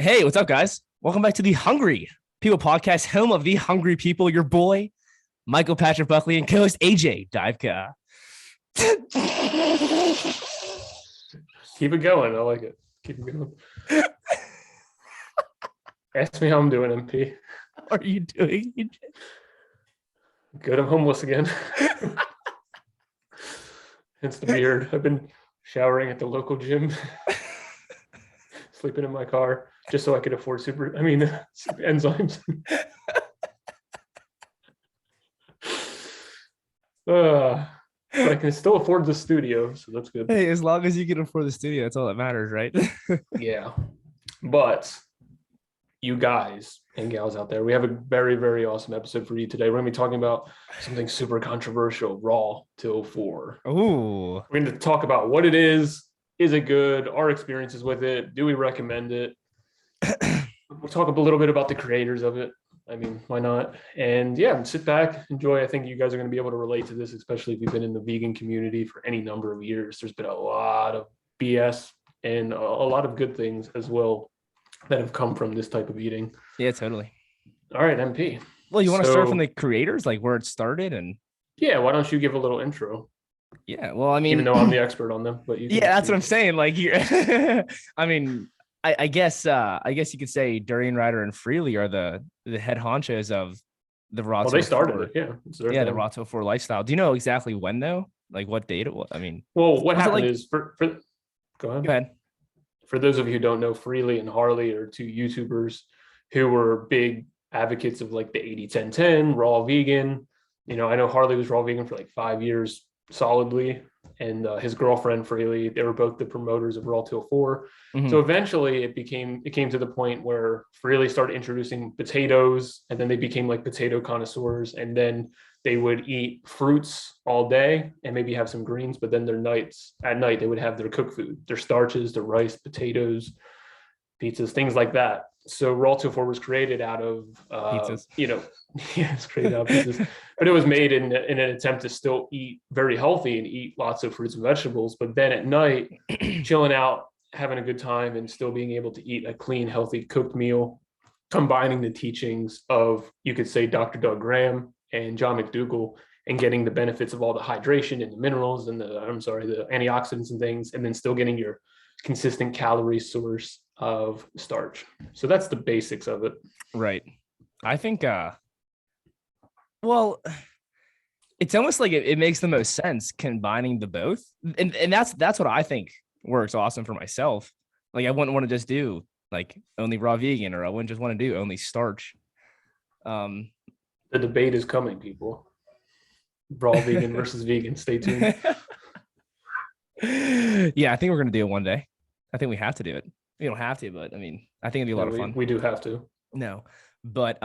Hey, what's up, guys? Welcome back to the Hungry People Podcast, home of the Hungry People. Your boy, Michael Patrick Buckley, and co-host AJ Diveka. Keep it going. I like it. Keep it going. Ask me how I'm doing, MP. How are you doing, AJ? Good. I'm homeless again. Hence the beard. I've been showering at the local gym, sleeping in my car, just so I could afford enzymes. But I can still afford the studio, so that's good. Hey, as long as you can afford the studio, that's all that matters, right? Yeah. But you guys and gals out there, we have a very, very awesome episode for you today. We're going to be talking about something super controversial, Raw 204. Ooh. We're going to talk about what it is it good, our experiences with it, do we recommend it? We'll talk a little bit about the creators of it. I mean, why not? And yeah, sit back, enjoy. I think you guys are going to be able to relate to this, especially if you've been in the vegan community for any number of years. There's been a lot of BS and a lot of good things as well that have come from this type of eating. Yeah, totally. All right, MP. Well, you want to start from the creators, like where it started? And yeah, why don't you give a little intro? Yeah, well, I mean, even though I'm the expert on them, but yeah, that's what I'm saying. Like here, I mean, I guess you could say Durian Rider and Freely are the head honchos of the Raw. Well, they started it, yeah. The Raw 204 lifestyle. Do you know exactly when though? Like what date it was? I mean, well, what happened is for go ahead. Go ahead. For those of you who don't know, Freely and Harley are two YouTubers who were big advocates of like the 80-10-10, raw vegan. You know, I know Harley was raw vegan for like 5 years solidly, and his girlfriend Freely, they were both the promoters of Raw 204. Mm-hmm. So eventually it came to the point where Freely started introducing potatoes, and then they became like potato connoisseurs, and then they would eat fruits all day and maybe have some greens, but then at night they would have their cooked food, their starches, their rice, potatoes, pizzas, things like that. So Raw 204 was created out of pizzas. It's created out of pizzas, but it was made in an attempt to still eat very healthy and eat lots of fruits and vegetables. But then at night, chilling out, having a good time, and still being able to eat a clean, healthy, cooked meal, combining the teachings of, you could say, Dr. Doug Graham and John McDougall, and getting the benefits of all the hydration and the minerals and the antioxidants and things, and then still getting your consistent calorie source of starch. So that's the basics of it. Right. I think, well, it's almost like it makes the most sense combining the both. And that's what I think works awesome for myself. Like I wouldn't want to just do like only raw vegan, or I wouldn't just want to do only starch. The debate is coming, people. Raw vegan versus vegan. Stay tuned. Yeah, I think we're going to do it one day. I think we have to do it. We don't have to, but I mean, I think it'd be a lot of fun. We do have to. No, but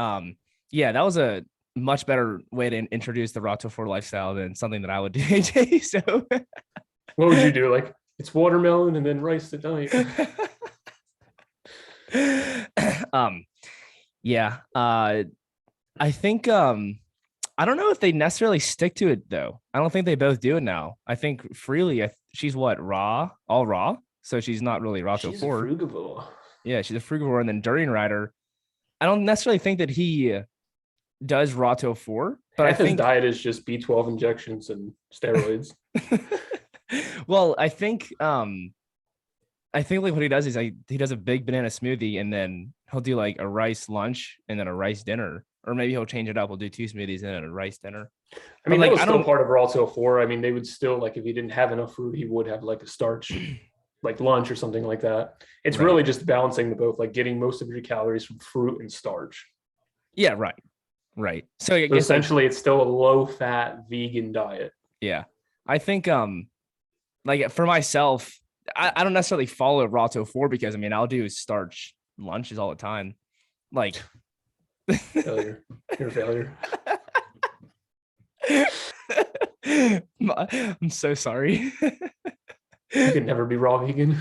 yeah, that was a much better way to introduce the Raw 204 lifestyle than something that I would do, AJ. So what would you do? Like, it's watermelon and then rice at night. Yeah. I think I don't know if they necessarily stick to it though. I don't think they both do it now. I think Freely, she's what, all raw, so she's not really Raw 204. She's a frugivore. Yeah, she's a frugivore. And then Durian Rider, I don't necessarily think that he does Raw 204, but I think his diet is just B12 injections and steroids. Well, I think like what he does is he does a big banana smoothie, and then he'll do like a rice lunch and then a rice dinner, or maybe he'll change it up. We'll do 2 smoothies and then a rice dinner. I mean, that was still part of Raw 204. I mean, they would still, like, if he didn't have enough food, he would have like a starch like lunch or something like that. It's really just balancing the both, like getting most of your calories from fruit and starch. Yeah, right. So essentially it's still a low fat vegan diet. Yeah. I think like for myself, I don't necessarily follow Raw 204 because I mean I'll do starch lunches all the time. Like failure. You're a failure. I'm so sorry. You can never be raw vegan.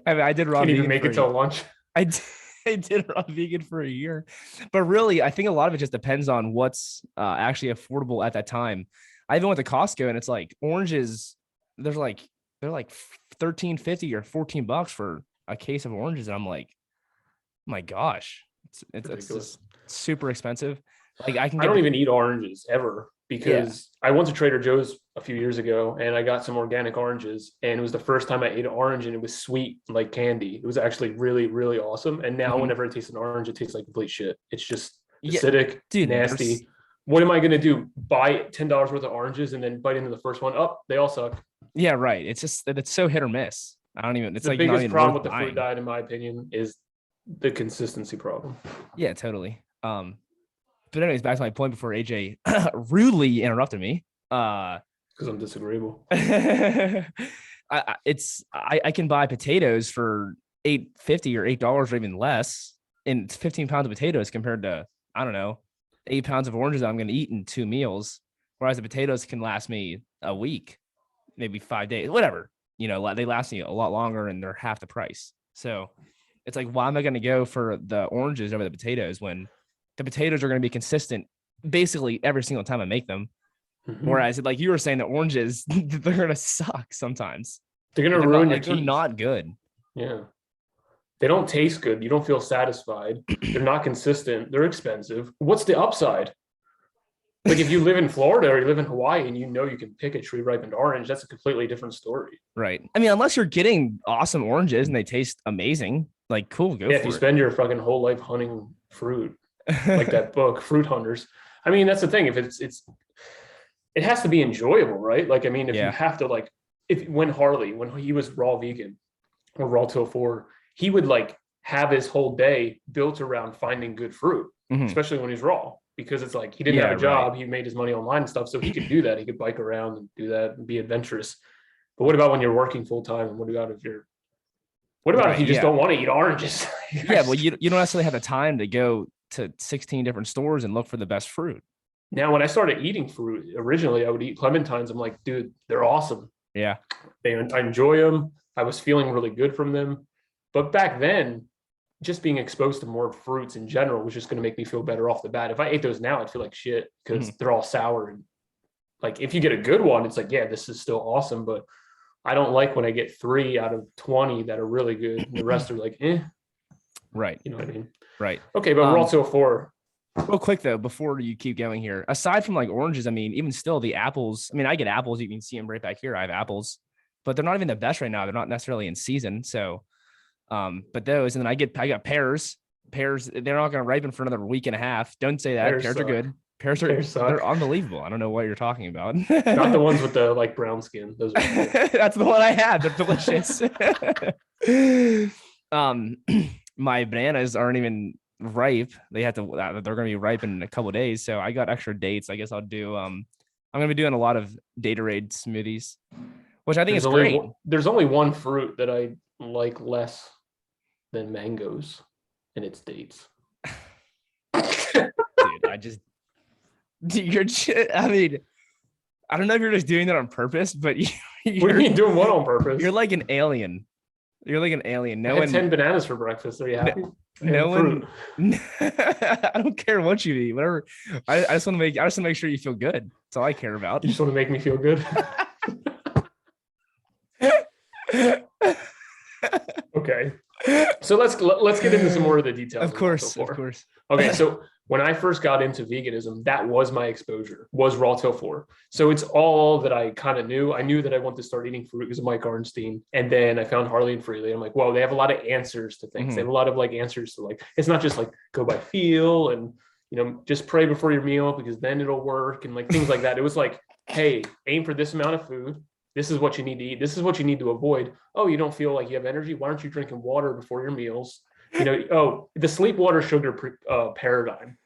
I mean, I did raw vegan. Even make it till lunch. I did raw vegan for a year, but really, I think a lot of it just depends on what's actually affordable at that time. I even went to Costco, and it's like oranges. They're like $13.50 or $14 for a case of oranges, and I'm like, My gosh, it's Ridiculous. just super expensive. Like I can I get don't the even eat oranges ever yeah. because I went to Trader Joe's a few years ago and I got some organic oranges. And it was the first time I ate an orange and it was sweet like candy. It was actually really, really awesome. And now, Mhm. whenever I taste an orange, it tastes like complete shit. It's just Yeah, acidic, dude. There's nasty. What am I going to do? Buy $10 worth of oranges and then bite into the first one? Oh, they all suck. yeah, right. It's just that it's so hit or miss. I don't even. It's The like not biggest even problem worth with the fruit buying. diet, in my opinion, is the consistency problem. Yeah, totally. But anyways, back to my point before AJ rudely interrupted me. Because I'm disagreeable. I can buy potatoes for $8.50 or $8 or even less, and it's 15 pounds of potatoes compared to I don't know 8 pounds of oranges I'm going to eat in 2 meals. Whereas the potatoes can last me a week, maybe 5 days, whatever. They last me a lot longer and they're half the price. So it's like, why am I going to go for the oranges over the potatoes when the potatoes are going to be consistent basically every single time I make them? Mm-hmm. Whereas, like you were saying, the oranges they're gonna suck sometimes. They're gonna They're not ruin your like they're teeth. not good. Yeah. They don't taste good. You don't feel satisfied. They're not consistent. They're expensive. What's the upside? Like if you live in Florida or you live in Hawaii and you know you can pick a tree ripened orange, that's a completely different story. Right. I mean, unless you're getting awesome oranges and they taste amazing, like cool, go Yeah, if you for it. spend your fucking whole life hunting fruit, like that book, Fruit Hunters. I mean, that's the thing. If it has to be enjoyable, right? Like, I mean, if you Yeah. have to like if when he was raw vegan or raw tofu, he would like have his whole day built around finding good fruit, Mhm. especially when he's raw, because it's like he didn't have Yeah. a Right. job, he made his money online and stuff, so he could do that. He could bike around and do that and be adventurous. But what about when you're working full time? And what about if Right. you just Yeah. don't want to eat oranges? Yeah. Well, you don't necessarily have the time to go to 16 different stores and look for the best fruit. Now, when I started eating fruit, originally I would eat clementines. I'm like, dude, they're awesome. Yeah. I enjoy them. I was feeling really good from them. But back then, just being exposed to more fruits in general was just going to make me feel better off the bat. If I ate those now, I'd feel like shit because Mhm. they're all sour. And like if you get a good one, it's like, yeah, this is still awesome. But I don't like when I get 3 out of 20 that are really good. And the rest are like, Right. you know what I mean? Right. Okay, but we're Um, also for Real quick though, before you keep going here, aside from like oranges, I mean, even still, the apples. I mean, I get apples. You can see them right back here. I have apples, but they're not even the best right now. They're not necessarily in season. So, but those, and then I got pears. Pears, they're not going to ripen for another week and a half. Don't say that. pears Pears are suck. good. Pears are Pears they're suck. unbelievable. I don't know what you're talking about. Not the ones with the like brown skin. Those are good. That's the one I had. They're delicious. um, my bananas aren't even ripe. They're going to be ripe in a couple of days. So I got extra dates. I guess I'll do. I'm going to be doing a lot of Datorade smoothies, which I think is great. There's only one fruit that I like less than mangoes, and it's dates. Dude, you're. I mean, I don't know if you're just doing that on purpose, but What do you mean doing what on purpose? you're like an alien. You're like an alien. I had 10 bananas for breakfast. Are you happy? No fruit. one. I don't care what you eat. Whatever. I just want to make. I just want to make sure you feel good. That's all I care about. You just want to make me feel good. Okay. So let's get into some more of the details. Of course. Okay, so when I first got into veganism, that was my exposure, was raw tofu. So it's all that I kind of knew. I knew that I wanted to start eating fruit because of Mike Arnstein. And then I found Harley and Freely. I'm like, whoa, they have a lot of answers to things. They have a lot of like answers to like, it's not just like go by feel and, just pray before your meal because then it'll work and like things like that. It was like, hey, aim for this amount of food. This is what you need to eat. This is what you need to avoid. Oh, you don't feel like you have energy? Why aren't you drinking water before your meals? The sleep, water, sugar paradigm,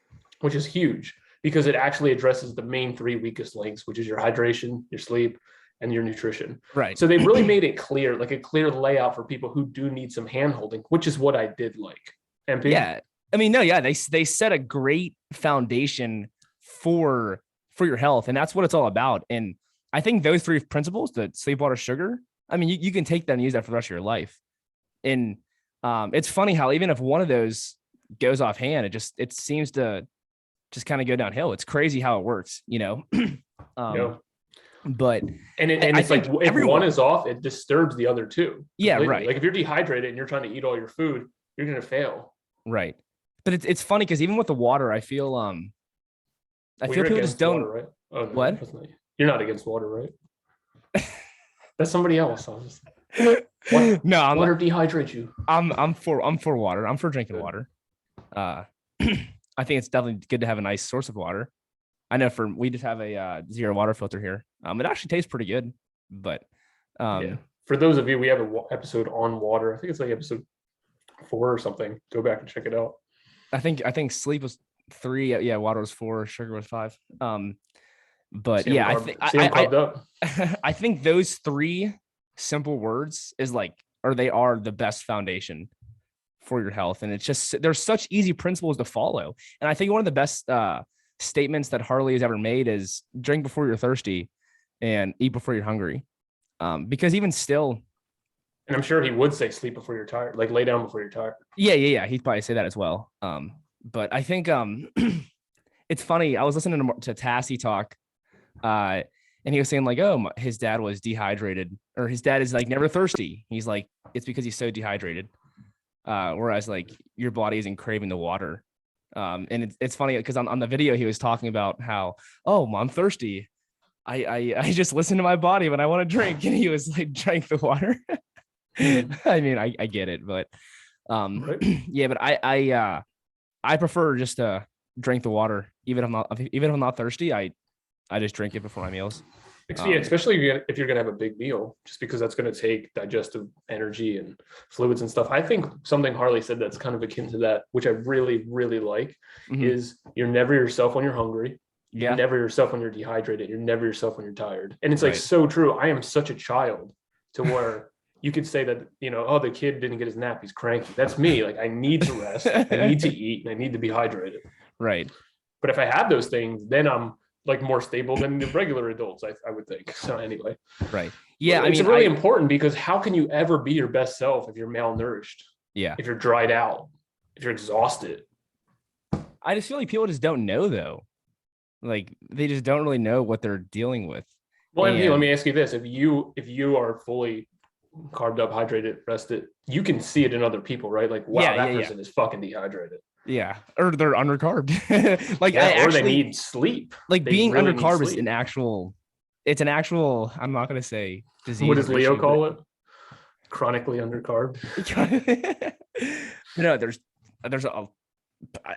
which is huge because it actually addresses the main three weakest links, which is your hydration, your sleep, and your nutrition. Right. So they really made it clear, like a clear layout for people who do need some handholding, which is what I did like. MP? Yeah. I mean, no, yeah, they set a great foundation for your health, and that's what it's all about. And I think those three principles, the sleep, water, sugar, I mean, you can take that and use that for the rest of your life. And it's funny how even if one of those goes off hand, it seems to just kind of go downhill. It's crazy how it works, But it's like if one is off, it disturbs the other two. Yeah, completely. right. Like if you're dehydrated and you're trying to eat all your food, you're gonna fail. Right. But it's funny because even with the water, I Well, feel you're people just against water, don't. right? Oh no, What? that's not you. You're not against water, right? That's somebody else. What No, water dehydrates you? I'm for water. I'm for drinking Good. water. Uh, I think it's definitely good to have a nice source of water. I know we just have a zero water filter here. It actually tastes pretty good, but Yeah. um, For those of you, we have an episode on water. I think it's like episode 4 or something. Go back and check it out. I think sleep was 3. Yeah, water was 4. Sugar was 5. But See, I'm yeah, I think carved. See, I'm carved up. I think those 3 simple words they are the best foundation for your health, and it's just there's such easy principles to follow. And I think one of the best statements that Harley has ever made is drink before you're thirsty and eat before you're hungry. Because even still, And I'm sure he would say sleep before you're tired, like lay down before you're tired. yeah, he'd probably say that as well. But I think it's funny. I was listening to Tassie talk, and he was saying like, oh, his dad was dehydrated, or his dad is like never thirsty. He's like, it's because he's so dehydrated. Whereas like your body isn't craving the water. And it's funny because on the video he was talking about how, oh, I'm thirsty. I just listen to my body when I want to drink, and he was like drank the water. I mean, I get it, but Right. yeah, but I prefer just to drink the water, even if I'm not thirsty. I just drink it before my meals. Yeah, especially if you're going to have a big meal, just because that's going to take digestive energy and fluids and stuff. I think something Harley said that's kind of akin to that, which I really, really like, is you're never yourself when you're hungry. You're Yeah. never yourself when you're dehydrated. You're never yourself when you're tired. And it's like Right. so true. I am such a child to where you could say that, oh, the kid didn't get his nap. He's cranky. That's me. Like I need to rest. I need to eat. And I need to be hydrated. Right. But if I have those things, then I'm like more stable than the regular adults, I would think. So anyway. Right. Yeah. It's really important, because how can you ever be your best self if you're malnourished? Yeah. If you're dried out, if you're exhausted. I just feel like people just don't know though. Like they just don't really know what they're dealing with. Well, MP, let me ask you this. If you are fully carved up, hydrated, rested, you can see it in other people, right? Like, wow, that person is fucking dehydrated. Yeah. Or they're undercarved. Like or they need sleep. Like they being really undercarb is an actual, I'm not going to say disease. What does Leo call it? Chronically undercarb. No, there's a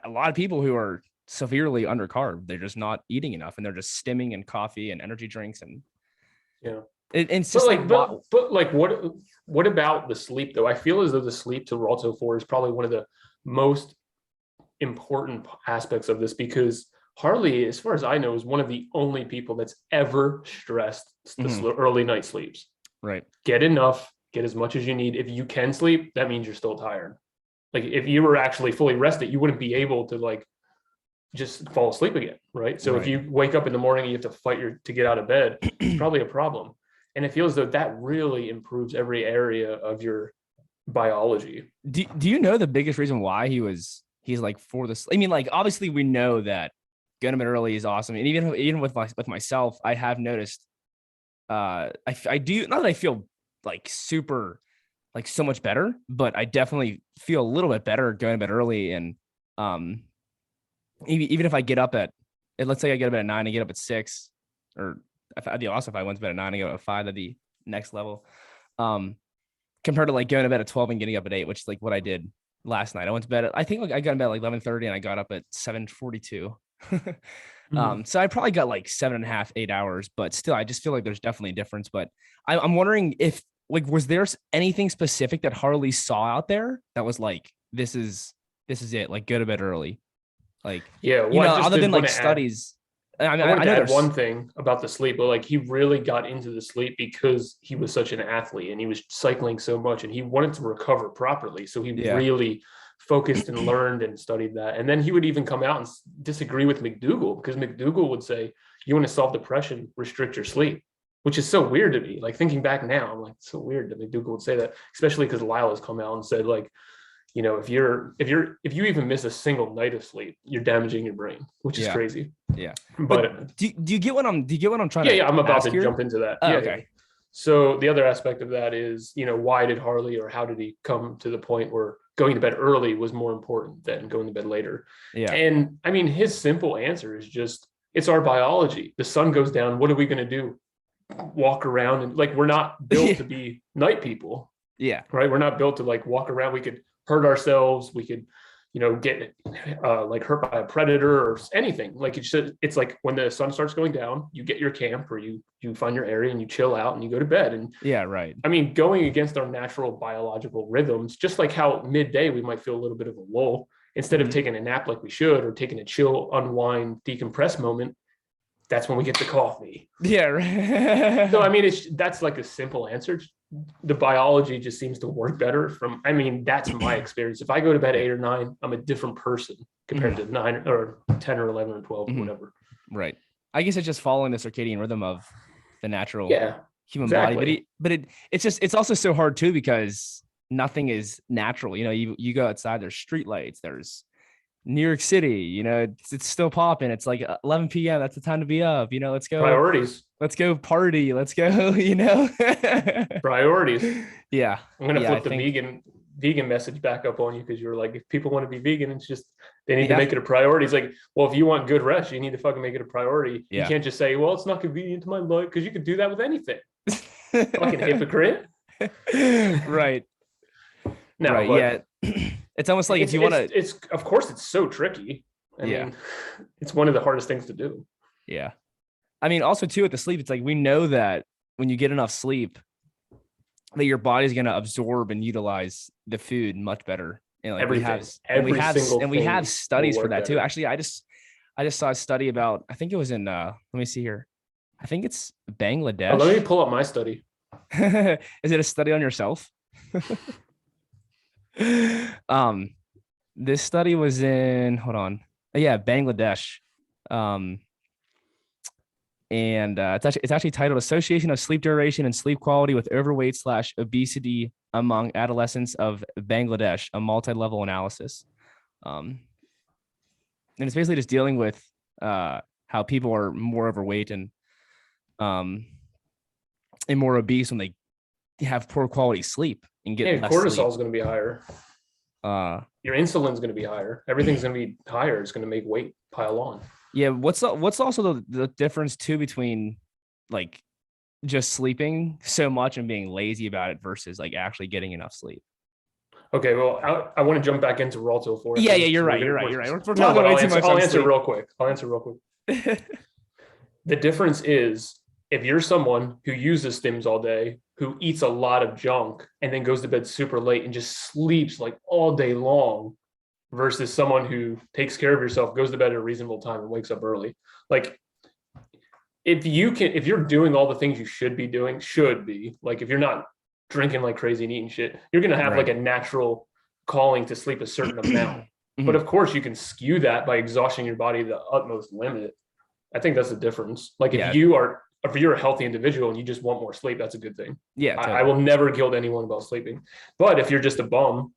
lot of people who are severely undercarb. They're just not eating enough, and they're just stimming and coffee and energy drinks and it's just but what about the sleep though? I feel as though the sleep to Ralto 4 is probably one of the most important aspects of this, because Harley, as far as I know, is one of the only people that's ever stressed the early night sleeps. Right. Get enough, get as much as you need. If you can sleep, that means you're still tired. Like if you were actually fully rested, you wouldn't be able to like just fall asleep again, right? So if you wake up in the morning and you have to fight to get out of bed, it's probably a problem. And it feels though that really improves every area of your biology. Do you know the biggest reason why he's like for this? I mean, like obviously we know that going to bed early is awesome, and even with myself, I have noticed. I do, not that I feel like super, like so much better, but I definitely feel a little bit better going to bed early. And even if I get up let's say I get up at 9 and get up at 6, or I'd be awesome if I went to bed at 9 and get up at 5. That'd be next level. Compared to like going to bed at 12 and getting up at 8, which is like what I did last night. I went to bed I think like I got in bed at like 11:30 and I got up at 7:42. So I probably got like 7.5, 8 hours, but still, I just feel like there's definitely a difference. But I'm wondering if like, was there anything specific that Harley saw out there that was like, this is it, like go to bed early, like, other than like studies. I wanted to add one thing about the sleep, but like he really got into the sleep because he was such an athlete and he was cycling so much and he wanted to recover properly. So he really focused and learned and studied that. And then he would even come out and disagree with McDougall, because McDougall would say, you want to solve depression, restrict your sleep, which is so weird to me. Like thinking back now, I'm like, it's so weird that McDougall would say that, especially because Lyle has come out and said like, if you even miss a single night of sleep, you're damaging your brain, which is crazy. Yeah. But do you get what I'm trying to? Yeah, I'm about to jump into that. Oh, okay. So the other aspect of that is, why did Harley, or how did he come to the point where going to bed early was more important than going to bed later. Yeah. And I mean, his simple answer is just, it's our biology. The sun goes down. What are we going to do? Walk around, and like, we're not built to be night people, Yeah. right? We're not built to like walk around. We could hurt ourselves. We could, get like hurt by a predator or anything. Like, it's like when the sun starts going down, you get your camp, or you find your area and you chill out and you go to bed. And Yeah. Right. I mean, going against our natural biological rhythms, just like how midday we might feel a little bit of a lull, instead of taking a nap like we should, or taking a chill, unwind, decompress moment, that's when we get the coffee. Yeah. Right. So I mean, that's like a simple answer. The biology just seems to work better that's my experience. If I go to bed 8 or 9, I'm a different person compared to 9 or 10 or 11 or 12 or whatever. Right. I guess it's just following the circadian rhythm of the natural human exactly. body. But it's also so hard too, because nothing is natural. You go outside, there's street lights, there's New York City, it's still popping. It's like 11 p.m. That's the time to be up. Let's go. Priorities. Let's go party. Let's go. Priorities. Yeah. I'm gonna flip the vegan message back up on you, because you're like, if people want to be vegan, it's just they need to make it a priority. It's like, well, if you want good rest, you need to fucking make it a priority. You can't just say, well, it's not convenient to my life, because you could do that with anything. Fucking hypocrite. Right. No, right. Yeah. It's almost like if you want to, it's of course it's so tricky. I mean, it's one of the hardest things to do. Yeah. I mean, also too, with the sleep, it's like, we know that when you get enough sleep, that your body's going to absorb and utilize the food much better. And like we have studies for that too. Actually, I just saw a study about, I think it was in, let me see here. I think it's Bangladesh. Oh, let me pull up my study. Is it a study on yourself? This study was in, hold on. Bangladesh. And it's actually titled Association of Sleep Duration and Sleep Quality with Overweight / Obesity Among Adolescents of Bangladesh, a multi-level analysis. And it's basically just dealing with how people are more overweight and more obese when they have poor quality sleep and get less cortisol sleep. Is going to be higher. Your insulin's going to be higher. Everything's going to be higher. It's going to make weight pile on. Yeah. What's also the difference too between like just sleeping so much and being lazy about it versus like actually getting enough sleep? Okay, well, I want to jump back into Ralto 4. Yeah, you're right. You're right. We're talking way too much. I'll answer real quick. The difference is, if you're someone who uses stims all day, who eats a lot of junk, and then goes to bed super late and just sleeps like all day long, versus someone who takes care of yourself, goes to bed at a reasonable time, and wakes up early. Like, if you're doing all the things you should be, like, if you're not drinking like crazy and eating shit, you're going to have like a natural calling to sleep a certain amount. But of course you can skew that by exhausting your body to the utmost limit. I think that's the difference. Like, if you're a healthy individual and you just want more sleep, that's a good thing. Yeah. Totally. I will never guilt anyone about sleeping. But if you're just a bum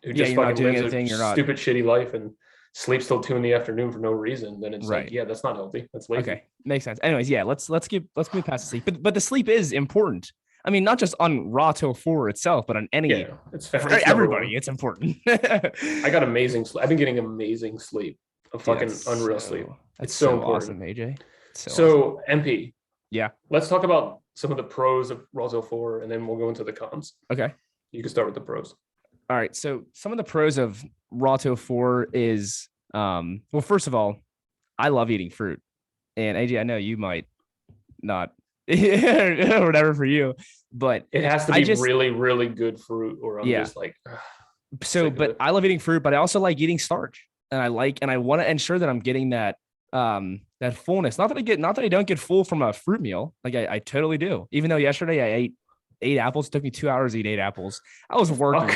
who just fucking lives a stupid, shitty life and sleeps till 2 p.m. for no reason, then it's like, that's not healthy. That's lazy. Okay. Makes sense. Anyways, let's move past the sleep. But the sleep is important. I mean, not just on Ralto 4 itself, but on any, it's for everybody, it's important. I got amazing sleep. I've been getting amazing sleep. Fucking unreal sleep. It's so important. Awesome, AJ. So awesome. MP. Yeah. Let's talk about some of the pros of Ralto 4, and then we'll go into the cons. Okay. You can start with the pros. All right. So some of the pros of Ralto 4 is, well, first of all, I love eating fruit. And AJ, I know you might not, or whatever for you, but it has to be really, really good fruit, or I'm just like, so, but I love eating fruit, but I also like eating starch, and I want to ensure that I'm getting that, that fullness. Not that I don't get full from a fruit meal. Like I totally do. Even though yesterday I ate 8 apples, it took me 2 hours to eat 8 apples. I was working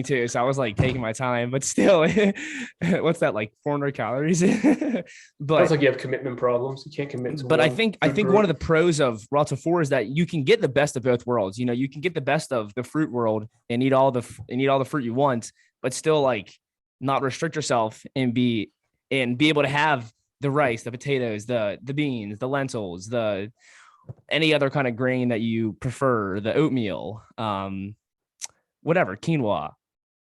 too. So I was like taking my time, but still, what's that, like 400 calories? But it's like you have commitment problems. You can't commit to. But I think one of the pros of Ralto 4 is that you can get the best of both worlds. You can get the best of the fruit world and eat all the fruit you want, but still like not restrict yourself and be able to have the rice, the potatoes, the beans, the lentils, any other kind of grain that you prefer, the oatmeal, whatever, quinoa,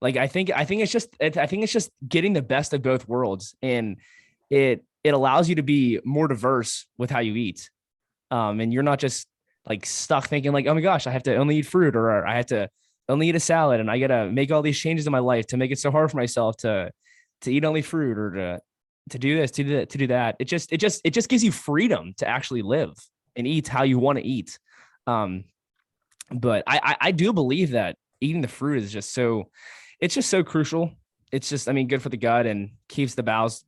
Like I think it's just getting the best of both worlds, and it allows you to be more diverse with how you eat. And you're not just like stuck thinking like, oh my gosh, I have to only eat fruit, or I have to only eat a salad, and I gotta make all these changes in my life to make it so hard for myself to eat only fruit, or to do this, to do that. It just gives you freedom to actually live and eat how you want to eat. Um, but I do believe that eating the fruit is just so, it's just so crucial. It's just, I mean, good for the gut and keeps the bowels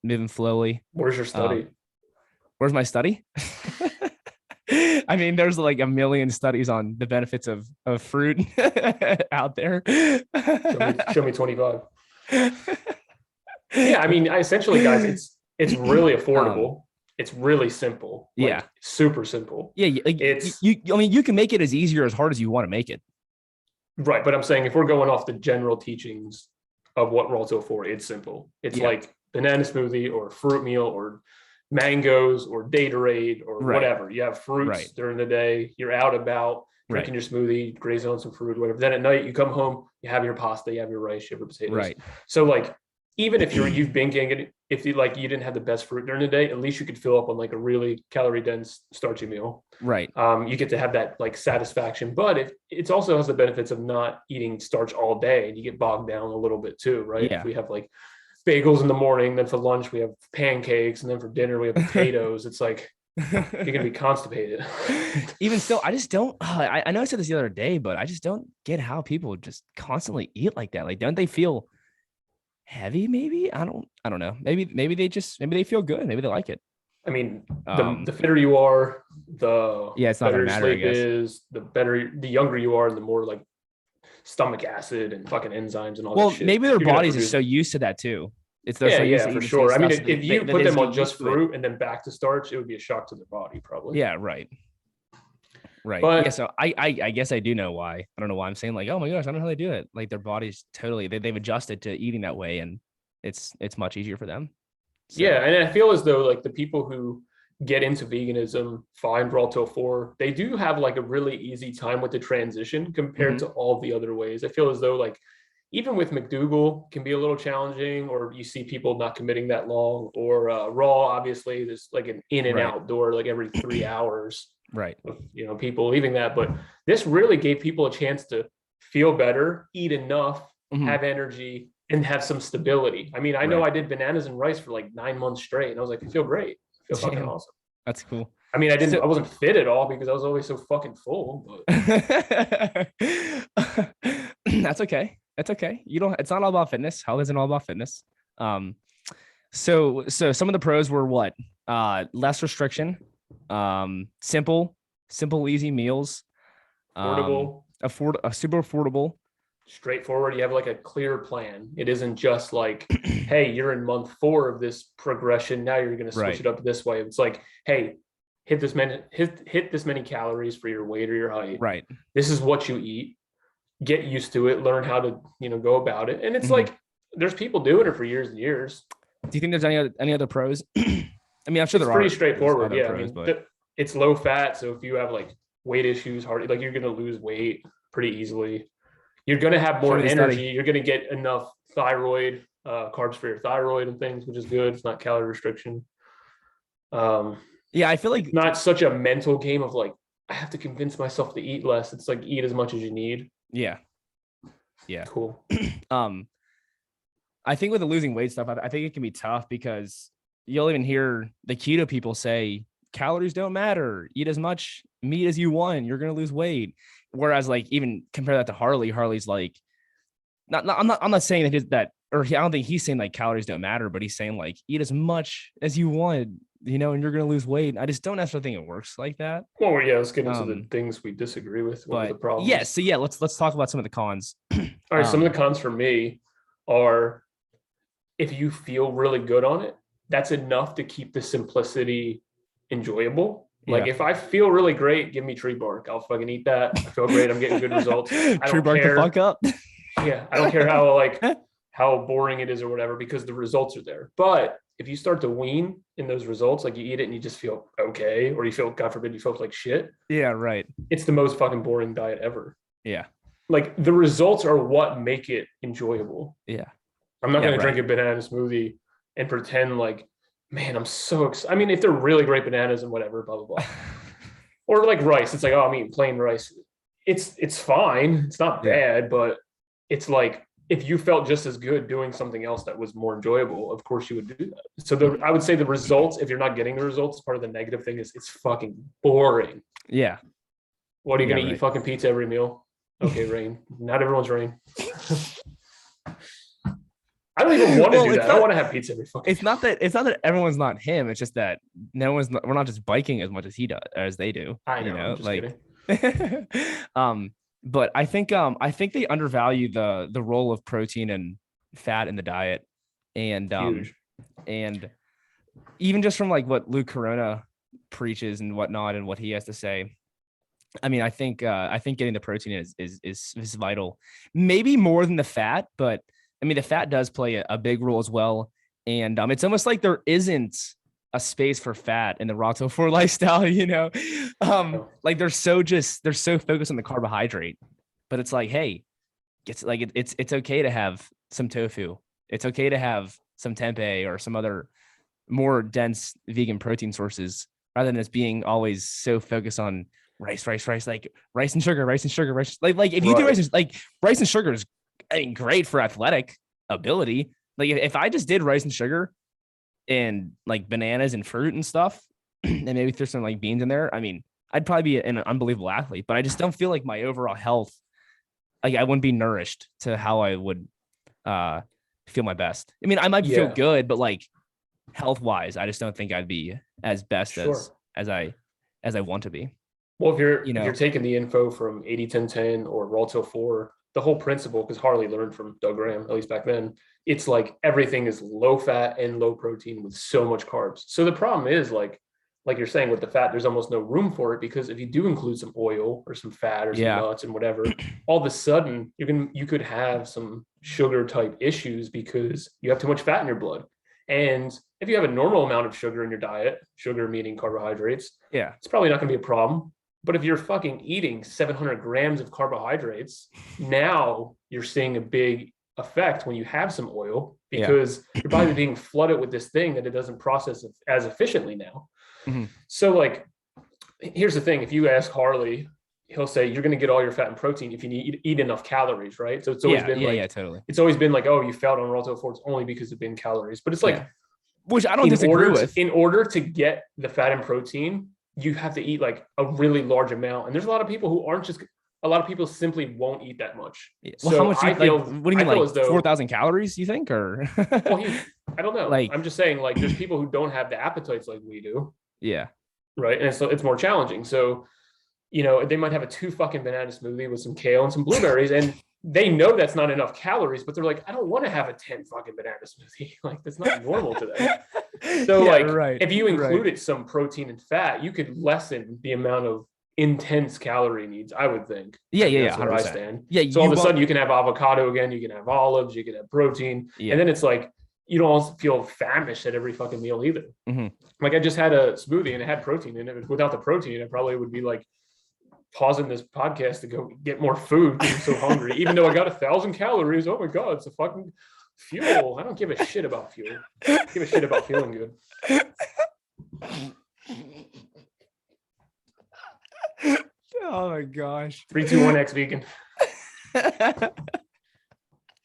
moving slowly. Where's your study? Where's my study? I mean, there's like a million studies on the benefits of fruit out there. Show me 25. Yeah, I mean, essentially, guys, it's really affordable. It's really simple. Like, Yeah, super simple. yeah. Like, It's I mean, you can make it as easy or as hard as you want to make it. right, but I'm saying if we're going off the general teachings of what Raw Till 4, it's simple. It's Yeah. like banana smoothie or fruit meal or mangoes or Datorade or Right. whatever. You have fruits Right. during the day. You're out about drinking Right. your smoothie, grazing on some fruit, whatever. Then at night you come home, you have your pasta, you have your rice, you have your potatoes. Right. So like, even if you've been getting it, if you like you didn't have the best fruit during the day, at least you could fill up on like a really calorie dense starchy meal. Right. You get to have that like satisfaction, but it also has the benefits of not eating starch all day, and you get bogged down a little bit too, right? Yeah. If we have like bagels in the morning, then for lunch we have pancakes, and then for dinner we have potatoes. It's like you're gonna be constipated. Even still, I just don't. I know I said this the other day, but I just don't get how people just constantly eat like that. Like, don't they feel heavy? Maybe I don't know. Maybe they feel good. Maybe they like it. I mean, the fitter you are, the Yeah, it's not better gonna your matter, I sleep guess. is, the younger you are, the more like stomach acid and fucking enzymes and all Well, that shit maybe their you're gonna bodies are produce. so used to that too. It's they're so Yeah, used yeah, to for eating the same sure. I mean, stuff. So if you that put they them just on get used just to it. fruit and then back to starch, it would be a shock to their body, probably. Yeah, right. Right. Yeah. But So I guess I do know why. I don't know why I'm saying like, oh my gosh, I don't know how they do it. Like their bodies totally they've adjusted to eating that way, and it's much easier for them. yeah, So and I feel as though like the people who get into veganism, find Raw Till 4, they do have like a really easy time with the transition compared mhm. to all the other ways. I feel as though like even with McDougal can be a little challenging, or you see people not committing that long, or Raw, obviously there's like an in and Right. out door like every 3 hours Right. of people leaving that. But this really gave people a chance to feel better, eat enough, Mhm. have energy, and have some stability. I mean, I know Right. I did bananas and rice for like 9 months straight, and I was like, I feel great. I feel fucking Damn, awesome. that's cool. I mean, So I wasn't fit at all because I was always so fucking full. But that's okay. That's okay. You don't. It's not all about fitness. Health isn't all about fitness. Um. So some of the pros were what? Less restriction. Simple, easy meals. affordable, Super affordable. straightforward. You have like a clear plan. It isn't just like, hey, you're in month 4 of this progression. Now you're going to switch Right. it up this way. It's like, hey, hit this many calories for your weight or your height. Right. This is what you eat. Get used to it. Learn how to go about it. And it's Mhm. like there's people doing it for years and years. Do you think there's any other pros? I mean, I'm sure It's there pretty are. straightforward. Other Yeah, I pros, mean, but it's low fat. So if you have like weight issues, like you're going to lose weight pretty easily. You're going to have show more me the energy. study. You're going to get enough thyroid, carbs for your thyroid and things, which is good. It's not calorie restriction. Yeah, I feel like It's not such a mental game of like, I have to convince myself to eat less. It's like eat as much as you need. yeah. Cool. Um, I think with the losing weight stuff, I think it can be tough because you'll even hear the keto people say calories don't matter. Eat as much meat as you want. You're gonna lose weight. Whereas, like, even compare that to Harley. Harley's like, I'm not saying that, or I don't think he's saying like calories don't matter, but he's saying like eat as much as you want, and you're gonna lose weight. I just don't necessarily think it works like that. Well, yeah, let's get into the Um, things we disagree with. What are the but problems? yeah, so yeah, let's talk about some of the cons. All right, some of the cons for me are if you feel really good on it, that's enough to keep the simplicity enjoyable. Like Yeah. if I feel really great, give me tree bark. I'll fucking eat that. I feel great. I'm getting good results. I Tree don't bark the fuck care. up. Yeah, I don't care how boring it is or whatever, because the results are there. But if you start to wean in those results, like you eat it and you just feel okay, or you feel, God forbid, you feel like shit, Yeah, right. it's the most fucking boring diet ever. Yeah. like the results are what make it enjoyable. Yeah. I'm not Yeah. going to drink Right. a banana smoothie and pretend like, man, I'm so excited. I mean, if they're really great bananas and whatever, blah blah blah, or like rice, it's like, oh, I'm eating plain rice. It's fine. It's not Yeah. bad, but it's like if you felt just as good doing something else that was more enjoyable, of course you would do that. So Mhm. I would say the results, if you're not getting the results, part of the negative thing is it's fucking boring. Yeah. What are you Yeah. gonna eat? Right. Fucking pizza every meal? Okay, Rain. Not everyone's Rain. I don't even want to Well, do that. I don't want to have pizza every fucking it's not that everyone's not him. It's just that no one's not, we're not just biking as much as he does as they do. meal. I You know. I'm know, just like, kidding. um, but I think they undervalue the role of protein and fat in the diet, and Huge. and even just from like what Luke Corona preaches and whatnot and what he has to say. I mean, I think getting the protein is vital, maybe more than the fat, but I mean the fat does play a big role as well. And it's almost like there isn't a space for fat in the Rato 4 lifestyle, you know. No. Like they're so focused on the carbohydrate, but it's like, hey, it's like it's okay to have some tofu. It's okay to have some tempeh or some other more dense vegan protein sources rather than just being always so focused on rice, like rice and sugar, rice and sugar, rice. Like if you do Right. rice and sugar is, I mean, great for athletic ability. Like if I just did rice and sugar and like bananas and fruit and stuff, and maybe throw some like beans in there, I mean, I'd probably be an unbelievable athlete. But I just don't feel like my overall health, like I wouldn't be nourished to how I would uh feel my best. I mean, I might feel Yeah. good, but like health wise, I just don't think I'd be as best Sure. as I want to be. Well, You if you're know? taking the info from 80-10-10 or Raw Till 4, the whole principle, because Harley learned from Doug Graham, at least back then, it's like everything is low fat and low protein with so much carbs. So the problem is like you're saying with the fat, there's almost no room for it because if you do include some oil or some fat or some Yeah. nuts and whatever, all of a sudden you could have some sugar type issues because you have too much fat in your blood. And if you have a normal amount of sugar in your diet, sugar meaning carbohydrates, Yeah. it's probably not going to be a problem. But if you're fucking eating 700 grams of carbohydrates, now you're seeing a big effect when you have some oil Yeah. because your body's being flooded with this thing that it doesn't process as efficiently now. Mhm. So, like, here's the thing: if you ask Harley, he'll say you're going to get all your fat and protein if you eat enough calories, right? So it's always Yeah. been Yeah. like Yeah. Totally. it's always been like, oh, you failed on Roto Forts only because of being calories. But it's Yeah. like Which I don't disagree with. in order to get the fat and protein, you have to eat like a really large amount. And there's a lot of people who aren't just a lot of people simply won't eat that much. Yeah. Well, how So much do you like? What do you I mean, feel like as though 4,000 calories? You think, or well I don't know. like, I'm just saying like there's people who don't have the appetites like we do, yeah, right? And so it's more challenging. So they might have a 2 fucking banana smoothie with some kale and some blueberries, and they know that's not enough calories, but they're like, I don't want to have a 10 fucking banana smoothie. Like that's not normal to them. So yeah, like right, if you right. included some protein and fat, you could lessen the amount of intense calorie needs, I would think. Yeah, I mean, yeah, yeah, that's where I 100%. stand. Yeah, So all you of a want, sudden you can have avocado again, you can have olives, you can have protein. And yeah, then it's like you don't feel famished at every fucking meal either. hmm Like I just had a smoothie and it had protein in it. Without the protein, I probably would be like pausing this podcast to go get more food because I'm so hungry. Even though I got 1,000 calories, oh my god, it's a fucking fuel. I don't give a shit about fuel. I give a shit about feeling good. Oh my gosh. 3, 2, 1, X vegan.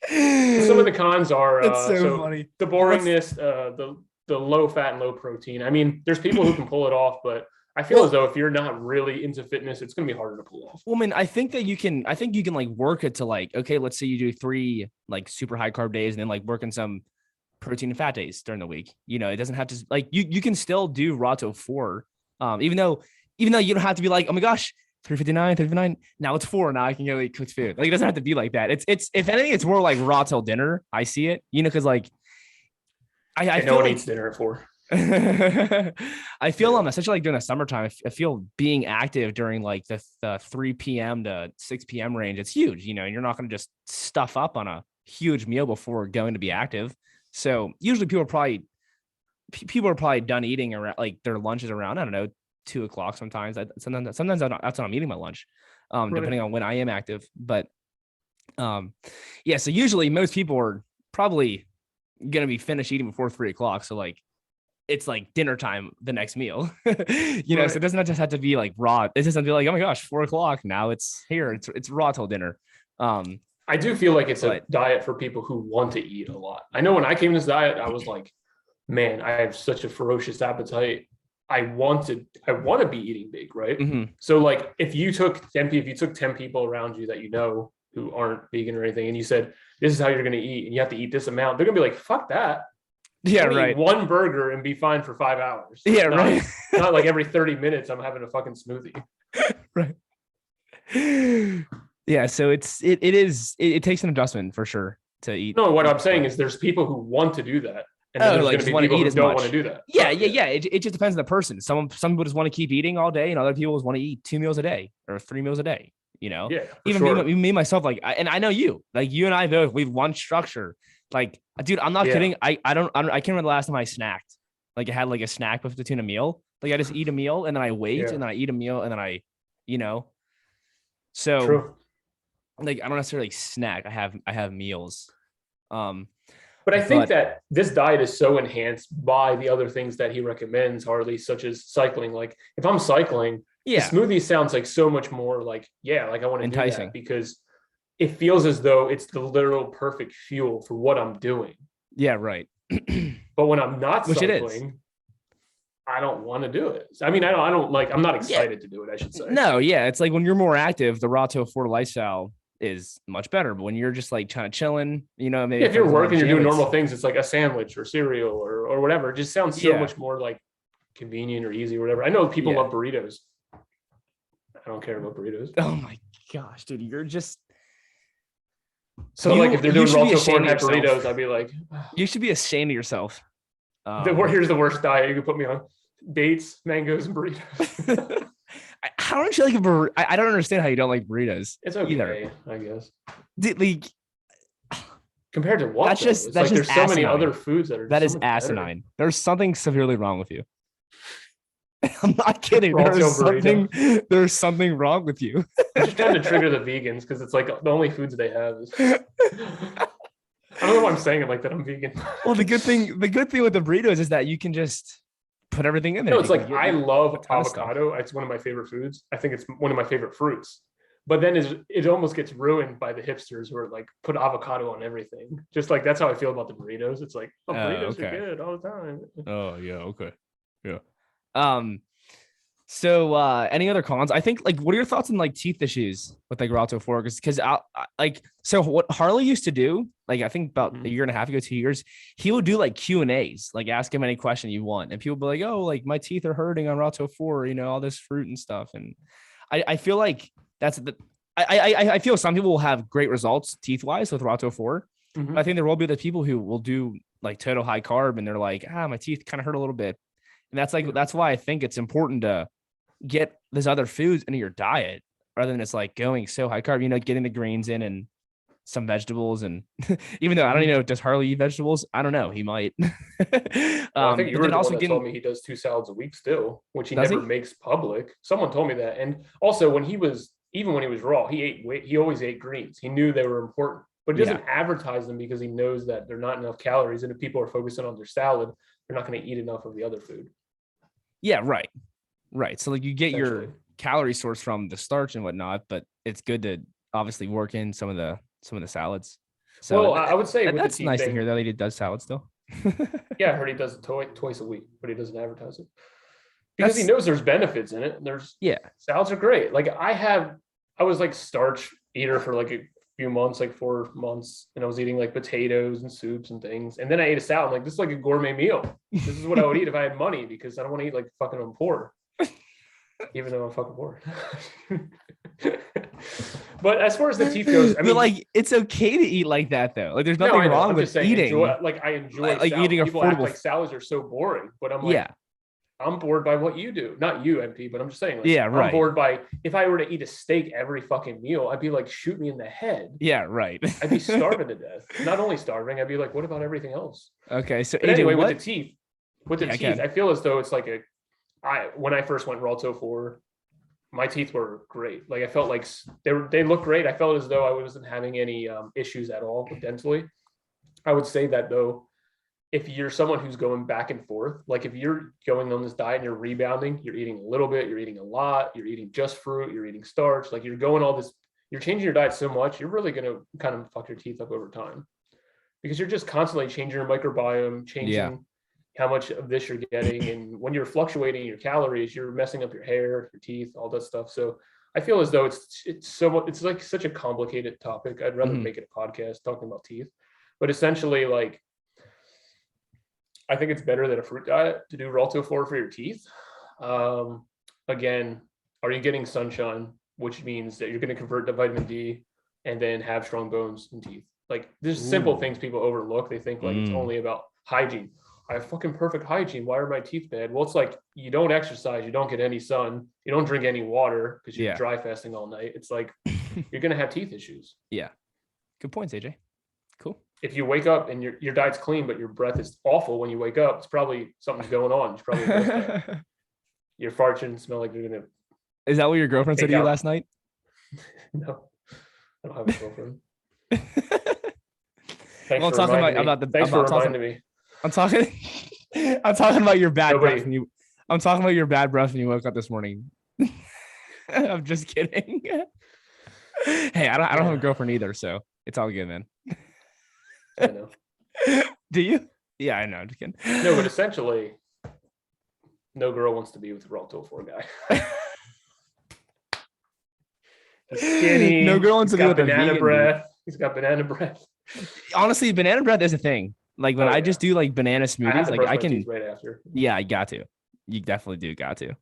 Some of the cons are That's so so funny. the What's boringness, the low fat and low protein. I mean, there's people who can pull it off, but I feel as well, though if you're not really into fitness, it's going to be harder to pull off. woman, I think that I think you can like work it to like, okay, let's say you do 3 like super high carb days and then like working some protein and fat days during the week. You know, it doesn't have to like you can still do Rato 4. Even though you don't have to be like, oh my gosh, 359. Now it's 4. Now I can go eat cooked food. Like it doesn't have to be like that. It's if anything, it's more like Rato dinner. I see it, you know, because like I And no feel one like eats dinner at 4. I feel Yeah. especially like during the summertime, I feel being active during like the 3 p.m. to 6 p.m. range, it's huge, you know, and you're not going to just stuff up on a huge meal before going to be active. So usually people are probably done eating around like their lunches around, I don't know, 2 o'clock sometimes. Sometimes that's when I'm eating my lunch, Right. depending on when I am active. But Um, yeah. So usually most people are probably gonna be finished eating before 3 o'clock. So like it's like dinner time the next meal. So it Right. doesn't just have to be like raw. It doesn't be like, oh my gosh, 4 o'clock. Now it's here. It's raw till dinner. Um, I do feel like it's a but diet for people who want to eat a lot. I know when I came to this diet, I was like, man, I have such a ferocious appetite. I want to be eating big, right? mhm. So like if you took 10 people around you that you know who aren't vegan or anything, and you said, this is how you're gonna eat, and you have to eat this amount, they're gonna be like, fuck that. Yeah, Let me eat right. one burger and be fine for 5 hours. Yeah, Not right. not like every 30 minutes I'm having a fucking smoothie. Right. Yeah, so it takes an adjustment for sure to eat. No, what I'm eat saying like is there's people who want to do that. And then oh, there's like going to just be want to people eat who as don't want to much. do that. Yeah, Right. yeah, Yeah. yeah. It just depends on the person. Some people just want to keep eating all day, and other people just want to eat 2 meals a day or 3 meals a day. Yeah, for Even sure. me myself, like, and I know you, like you and I both, we've one structure. Like, dude, I'm not Yeah. kidding. I can't remember the last time I snacked. Like, I had like a snack between a meal. Like, I just eat a meal and then I wait Yeah. and then I eat a meal and then you know. So True. like, I don't necessarily snack. I have meals. Um, But I think but that this diet is so enhanced by the other things that he recommends, Harley, such as cycling. Like if I'm cycling, the yeah, smoothie sounds like so much more like, yeah, like I want to do that enticing. because it feels as though it's the literal perfect fuel for what I'm doing. Yeah, right. But when I'm not Which it is. cycling, I don't want to do it. I mean, I don't like, I'm not Yeah. excited to do it, I should say. No, yeah. It's like when you're more active, the raw to afford lifestyle is much better. But when you're just like kind of chilling, maybe Yeah, if you're focus on the working, you're gym, doing it's normal things. It's like a sandwich or cereal or whatever. It just sounds so yeah, much more like convenient or easy or whatever. I know people yeah. love burritos. I don't care about burritos. Oh my gosh, dude, you're just So like if they're you doing should raw be to four ashamed and of have yourself. burritos, I'd be like, You should be ashamed of yourself. here's the worst diet you could put me on: dates, mangoes, and burritos. How don't you like a burrito? I don't understand how you don't like burritos It's either. okay, I guess. Like, Compared to what that's though? just It's that's like just there's so many other asinine. foods that are That so is much better. asinine. There's something severely wrong with you. I'm not kidding. Raw tail burrito. There's something wrong with you. I'm just trying to trigger the vegans because it's like the only foods they have is. I don't know why I'm saying it like that. I'm vegan. Well, the good thing with the burritos is that you can just put everything in there. No, it's You can like get I a love ton of stuff. avocado. It's one of my favorite foods. I think it's one of my favorite fruits. But then it almost gets ruined by the hipsters who are like put avocado on everything. Just like that's how I feel about the burritos. It's like, oh, Oh, burritos are okay. good all the time. Oh, yeah. Okay. Yeah. Um. So, any other cons? I think like, what are your thoughts on like teeth issues with like Rato 4? Because like, so what Harley used to do, like I think about a year and a half ago, 2 years, he would do like Q&As, like ask him any question you want, and people would be like, oh, like my teeth are hurting on Rato 4, all this fruit and stuff, and I feel like that's the I feel some people will have great results teeth wise with Rato 4. But I think there will be the people who will do like total high carb and they're like, my teeth kind of hurt a little bit, and that's why I think it's important to get these other foods into your diet rather than it's like going so high carb, getting the greens in and some vegetables. And even though I don't even know, does Harley eat vegetables? I don't know. He might. Well, I think you But were then the one also that told getting, me he does 2 salads a week still, which he does never he? makes public. Someone told me that. And also even when he was raw, he always ate greens. He knew they were important, but he Yeah. doesn't advertise them because he knows that they're not enough calories. And if people are focusing on their salad, they're not going to eat enough of the other food. Yeah. Right. Right. So like you get Essentially. your calorie source from the starch and whatnot, but it's good to obviously work in some of the salads. So Well, I would say with the that's teeth nice to thing, hear that he does salad still. yeah, I heard he does it twice a week, but he doesn't advertise it because he That's knows there's benefits in it. There's yeah. salads are great. Like I was like starch eater for like a few months, like 4 months, and I was eating like potatoes and soups and things. And then I ate a salad. I'm like, this is like a gourmet meal. This is what I would eat if I had money because I don't want to eat like fucking I'm poor, even though I'm fucking poor. But as far as the teeth goes, I mean, but like it's okay to eat like that though. Like there's no, nothing I know. wrong I'm with just saying, eating. I enjoy Like salads. eating People act affordable. like salads are so boring, but I'm like, Yeah. I'm bored by what you do. Not you, MP, but I'm just saying, like, Yeah. I'm Right. bored by if I were to eat a steak every fucking meal, I'd be like, shoot me in the head. Yeah. Right. I'd be starving to death. Not only starving, I'd be like, what about everything else? Okay. So But AJ, anyway, what? with the Yeah, teeth, I feel as though it's like when I first went Ralto 4, my teeth were great. Like I felt like they looked great. I felt as though I wasn't having any issues at all dentally. I would say that though, if you're someone who's going back and forth, like if you're going on this diet and you're rebounding, you're eating a little bit, you're eating a lot, you're eating just fruit, you're eating starch, like you're going all this, you're changing your diet so much, you're really going to kind of fuck your teeth up over time because you're just constantly changing your microbiome, changing how much of this you're getting. And when you're fluctuating your calories, you're messing up your hair, your teeth, all that stuff. So I feel as though it's like such a complicated topic. I'd rather make it a podcast talking about teeth, but essentially like, I think it's better than a fruit diet to do Ralto 4 for your teeth. Again, are you getting sunshine, which means that you're going to convert to vitamin D and then have strong bones and teeth. Like there's simple things people overlook. They think like it's only about hygiene. I have fucking perfect hygiene. Why are my teeth bad? Well, it's like you don't exercise, you don't get any sun, you don't drink any water because you're dry fasting all night. It's like you're going to have teeth issues. Yeah. Good points, AJ. Cool. If you wake up and your diet's clean, but your breath is awful when you wake up, it's probably something's going on. It's probably your fart shouldn't smell like you're gonna. Is that what your girlfriend said to you last night? No, I don't have a girlfriend. Well, I'm talking about the. Thanks for reminding me. I'm talking about your bad breath when you. I'm talking about your bad breath when you woke up this morning. I'm just kidding. Hey, I don't have a girlfriend either, so it's all good, man. I know. Do you? Yeah, I know. Just kidding. No, but essentially, no girl wants to be with a Ralto 4 guy. He's skinny. No girl wants to be with banana a breath. He's got banana breath. Honestly, banana breath is a thing. Like when I just do like banana smoothies, like I can. Right after. Yeah, I got to. You definitely do got to.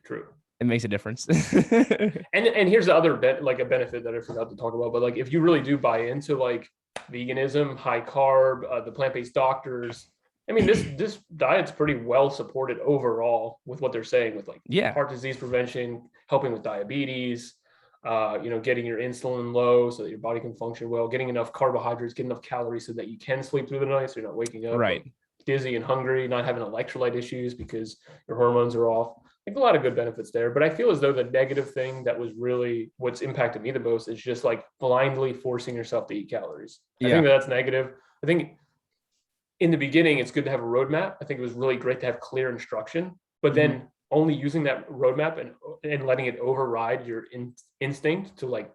True. It makes a difference. and here's the other a benefit that I forgot to talk about. But like, if you really do buy into like veganism, high carb, the plant-based doctors, I mean, this diet's pretty well supported overall with what they're saying with like heart disease prevention, helping with diabetes, getting your insulin low so that your body can function well, getting enough carbohydrates, getting enough calories so that you can sleep through the night, so you're not waking up dizzy and hungry, not having electrolyte issues because your hormones are off. Like a lot of good benefits there, but I feel as though the negative thing that was really what's impacted me the most is just like blindly forcing yourself to eat calories. I think that's negative. I think in the beginning, it's good to have a roadmap. I think it was really great to have clear instruction, but then only using that roadmap and letting it override your instinct to like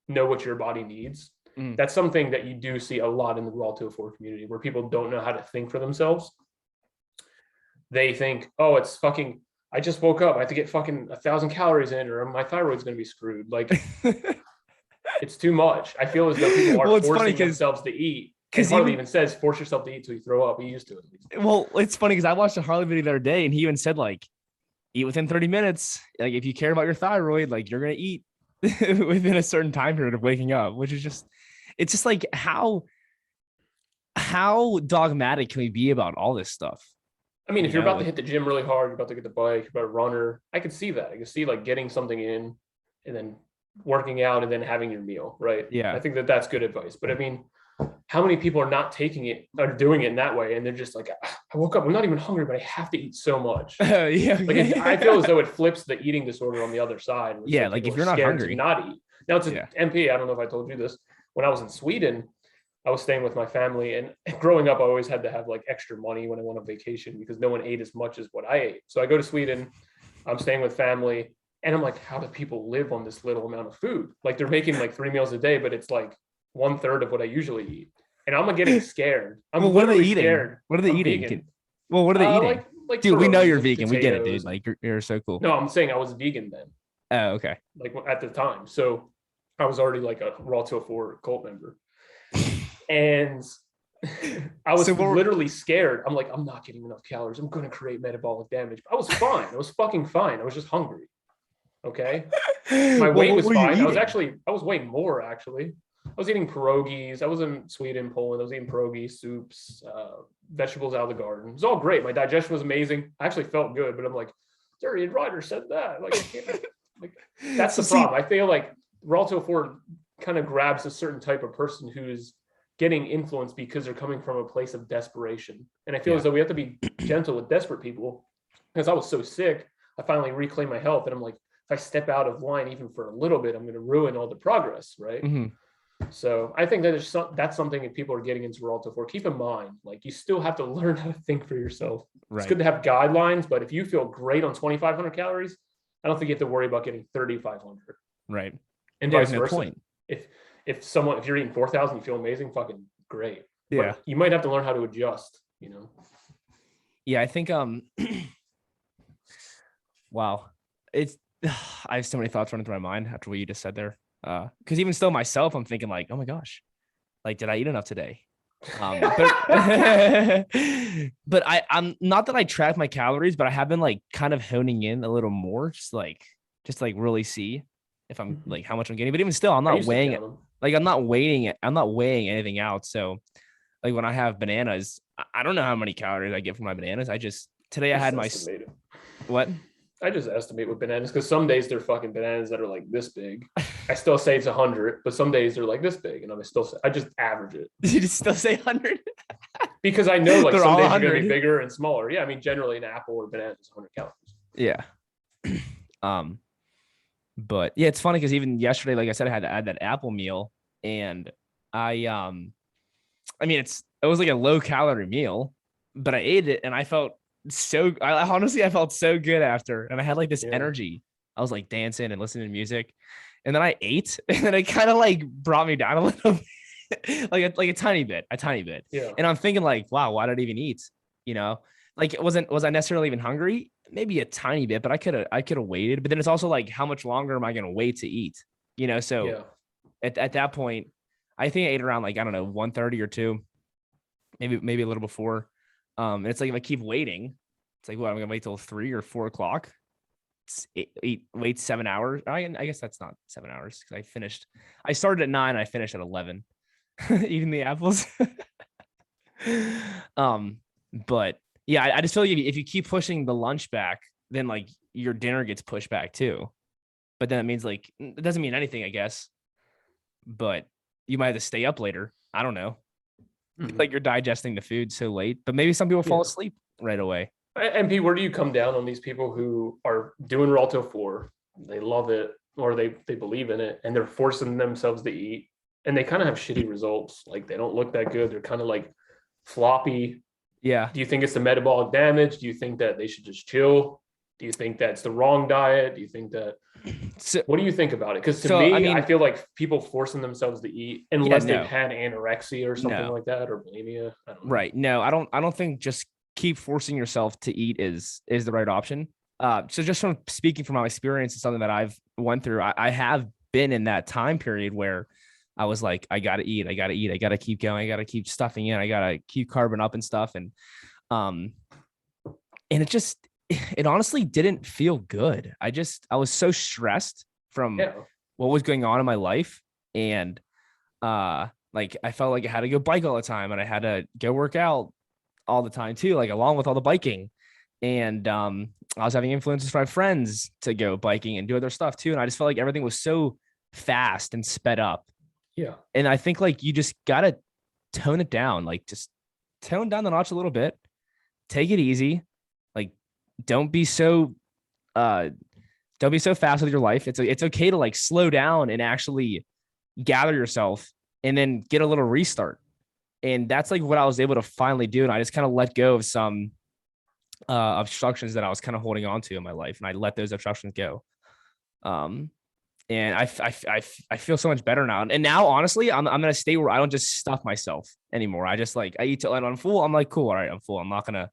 know what your body needs. That's something that you do see a lot in the Ralto 4 community where people don't know how to think for themselves. They think, oh, it's fucking, I just woke up, I have to get fucking 1,000 calories in or my thyroid's going to be screwed. Like it's too much. I feel as though people are forcing themselves to eat. Because Harley even says, force yourself to eat till you throw up. He used to it. Well, it's funny because I watched a Harley video the other day and he even said like, eat within 30 minutes. Like if you care about your thyroid, like you're going to eat within a certain time period of waking up, which is just, it's just like how dogmatic can we be about all this stuff? I mean, if you're about to hit the gym really hard, you're about to get the bike, you're about to runner, I could see that. I could see like getting something in and then working out and then having your meal, right? Yeah. I think that's good advice. But I mean, how many people are not taking it or doing it in that way? And they're just like, I woke up, I'm not even hungry, but I have to eat so much. I feel as though it flips the eating disorder on the other side. Like if you're not hungry, not eat. Now it's an MP. I don't know if I told you this. When I was in Sweden, I was staying with my family, and growing up, I always had to have like extra money when I went on vacation because no one ate as much as what I ate. So I go to Sweden, I'm staying with family, and I'm like, how do people live on this little amount of food? Like they're making like 3 meals a day, but it's like 1/3 of what I usually eat. And I'm getting scared. What are they eating? Scared. What are they eating? Well, what are they eating? Like dude, we know you're vegan. We get it, dude. Like you're so cool. No, I'm saying I was vegan then. Oh, okay. Like at the time. So I was already like a Ralto 4 cult member. And I was literally scared. I'm like, I'm not getting enough calories. I'm going to create metabolic damage. I was fine. I was fucking fine. I was just hungry. Okay. My weight was fine. I was weighing more actually. I was eating pierogies. I was in Sweden, Poland. I was eating pierogies, soups, vegetables out of the garden. It was all great. My digestion was amazing. I actually felt good, but I'm like, Darian Ryder said that. Like, I can't, like that's the problem. I feel like Ralto 4 kind of grabs a certain type of person who's getting influenced because they're coming from a place of desperation. And I feel as though we have to be gentle with desperate people because I was so sick. I finally reclaimed my health and I'm like, if I step out of line even for a little bit, I'm going to ruin all the progress, right? Mhm. So I think that that's something that people are getting into Peralta for. Keep in mind, like you still have to learn how to think for yourself. It's Right. good to have guidelines, but if you feel great on 2,500 calories, I don't think you have to worry about getting 3,500, Right. and There's vice no versa. point. If if you're eating 4,000, you feel amazing, fucking great. Yeah. But you might have to learn how to adjust. You know. Yeah. I think wow. It's I have so many thoughts running through my mind after what you just said there. Because even still myself, I'm thinking like, oh my gosh, like did I eat enough today? But but I'm not that I track my calories, but I have been like kind of honing in a little more, just like really see if I'm like how much I'm getting. But even still, I'm I not used to weighing it. count them. Like I'm not weighing anything out. So like when I have bananas, I don't know how many calories I get from my bananas. I just today I Just had my estimate it. what? I just estimate with bananas because some days they're fucking bananas that are like this big. I still say it's 100, but some days they're like this big, and I just average it Did you still say 100? because I know like They're some all days are going to be 100. bigger and smaller. Yeah, I mean generally an apple or banana is 100 calories. Yeah. Um, but yeah, it's funny because even yesterday, like I said, I had to add that apple meal, and I I mean it was like a low calorie meal, but I ate it and I felt I honestly I felt so good after, and I had like this Yeah, energy. I was like dancing and listening to music, and then I ate, and then it kind of like brought me down a little bit, like a tiny bit, yeah. and I'm thinking like, wow, why did I even eat? You know, like it was I necessarily even hungry? Maybe a tiny bit, but I could have waited. But then it's also like, how much longer am I gonna wait to eat? So Yeah. at that point, I think I ate around like I don't know 1:30 or 2, maybe a little before. And it's like if I keep waiting, it's like what I'm gonna wait till 3 or 4 o'clock. Wait 7 hours. I guess that's not 7 hours because I started at 9. I finished at 11, eating the apples. um, but yeah, I just feel like if you keep pushing the lunch back, then like your dinner gets pushed back too. But then it means like it doesn't mean anything, I guess. But you might have to stay up later. I don't know. Mhm. Like you're digesting the food so late, but maybe some people fall Yeah. asleep right away. And Pete, where do you come down on these people who are doing Ralto 4? They love it or they believe in it and they're forcing themselves to eat and they kind of have shitty results. Like they don't look that good. They're kind of like floppy. Yeah. Do you think it's the metabolic damage? Do you think that they should just chill? Do you think that's the wrong diet? Do you think that So what do you think about it? Because to I me, I mean, feel like people forcing themselves to eat yeah, unless they've no, had anorexia or something no, like that or bulimia. I don't know. right. No, I don't think just keep forcing yourself to eat is the right option. So just from speaking from my experience, it's something that I've went through. I have been in that time period where I was like, I gotta eat, I gotta eat, I gotta keep going, I gotta keep stuffing in, I gotta keep carbon up and stuff. Um, and it honestly didn't feel good. I was so stressed from Yeah. what was going on in my life, and like I felt like I had to go bike all the time, and I had to go work out all the time too, like along with all the biking. And I was having influences from my friends to go biking and do other stuff too, and I just felt like everything was so fast and sped up. Yeah. And I think like you just gotta tone it down, like just tone down the notch a little bit, take it easy, like don't be so uh don't be so fast with your life. It's okay to like slow down and actually gather yourself and then get a little restart. And that's like what I was able to finally do. And I just kind of let go of some obstructions that I was kind of holding on to in my life, and I let those obstructions go. Um, and I feel so much better now. And now, honestly, I'm in a state where I don't just stuff myself anymore. I just like I eat till I'm full. I'm like, cool, all right, I'm full. I'm not gonna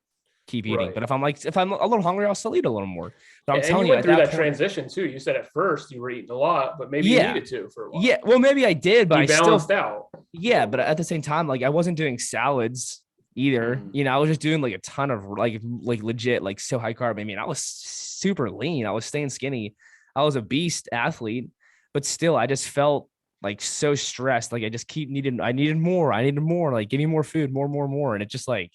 keep eating. Right. But if I'm a little hungry, I'll still eat a little more. But I'm And you telling you, went at through that that point, transition too. You said at first you were eating a lot, but maybe you yeah, needed to for a yeah. while. Well, maybe I did, but And I you still, balanced out a yeah. little But bit. at the same time, like I wasn't doing salads either. Mm. I was just doing like a ton of like legit like so high carb. I mean, I was super lean. I was staying skinny. I was a beast athlete, but still, I just felt like so stressed. Like I just keep needing. I needed more. I needed more. Like give me more food, more, and it just like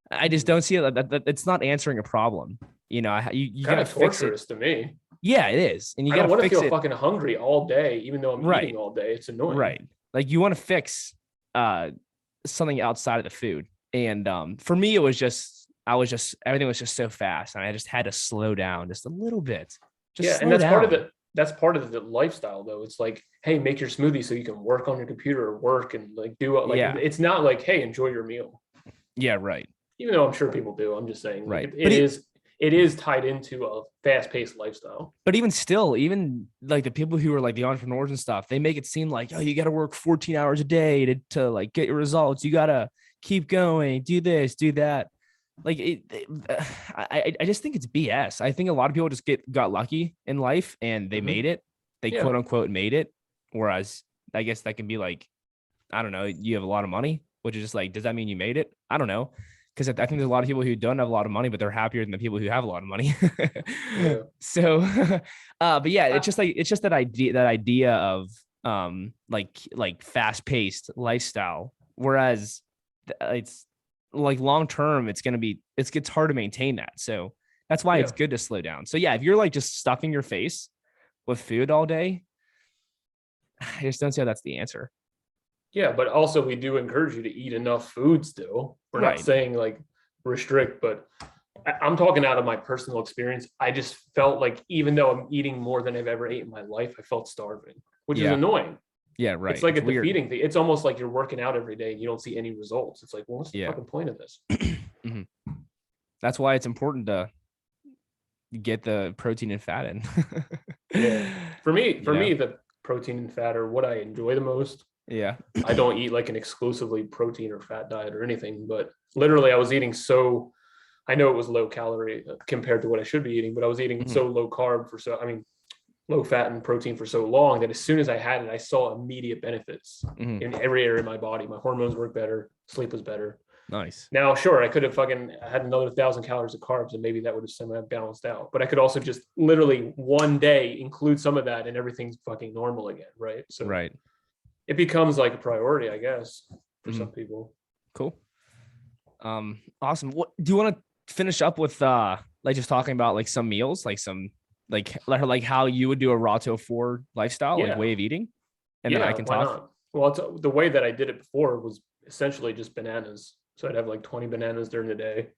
I just Mm. don't see it. That it's not answering a problem. You got Kind to of fix it. torturous to me. Yeah, it is, and you I got don't to want to fix feel it fucking hungry all day, even though I'm eating right. all day. It's annoying. Right. Like you want to fix uh something outside of the food. And for me it was just I was just everything was just so fast, and I just had to slow down just a little bit. Just Yeah, and slow down. that's part of the lifestyle though. It's like, hey, make your smoothie so you can work on your computer or work and like do it. Like Yeah. it's not like, hey, enjoy your meal. Yeah. Right. Even though I'm sure people do. I'm just saying like Right. it is tied into a fast-paced lifestyle. But even still, even like the people who are like the entrepreneurs and stuff, they make it seem like, oh, you got to work 14 hours a day to like get your results. You got to keep going, do this, do that. Like I just think it's BS. I think a lot of people just got lucky in life and they Mhm. made it. They Yeah. quote unquote made it. Whereas I guess that can be like, I don't know, you have a lot of money, which is just like, does that mean you made it? I don't know. Because I think there's a lot of people who don't have a lot of money, but they're happier than the people who have a lot of money. Yeah. So, but yeah, Uh, it's just that idea of like fast paced lifestyle. Whereas it's like long term, it's hard to maintain that. So that's why it's yeah. good to slow down. So yeah, if you're like just stuffing your face with food all day, I just don't see how that's the answer. Yeah, but also we do encourage you to eat enough food still. We're not Right. saying like restrict, but I'm talking out of my personal experience. I just felt like even though I'm eating more than I've ever ate in my life, I felt starving, which is Yeah. annoying. Yeah. It's Right. like It's a weird. defeating thing. It's almost like you're working out every day and you don't see any results. It's like, well, what's the Yeah. fucking point of this? Mhm. That's why it's important to get the protein and fat in. Yeah. You For know? me, the protein and fat are what I enjoy the most. Yeah. I don't eat like an exclusively protein or fat diet or anything, but literally I was eating so I know it was low calorie compared to what I should be eating, but I was eating Mhm. so low carb for so I mean low fat and protein for so long that as soon as I had it, I saw immediate benefits Mhm. in every area of my body. My hormones work better, sleep was better. Nice. Now, sure, I could have fucking had another 1,000 calories of carbs and maybe that would have semi balanced out. But I could also just literally one day include some of that and everything's fucking normal again, right? So Right. it becomes like a priority, I guess, for Mhm. some people. Cool. Awesome. What do you want to finish up with like just talking about like some meals, like some like how you would do a Rato 4 lifestyle, like Yeah, way of eating, and then I yeah, can why talk. not? Well, the way that I did it before was essentially just bananas. So I'd have like 20 bananas during the day,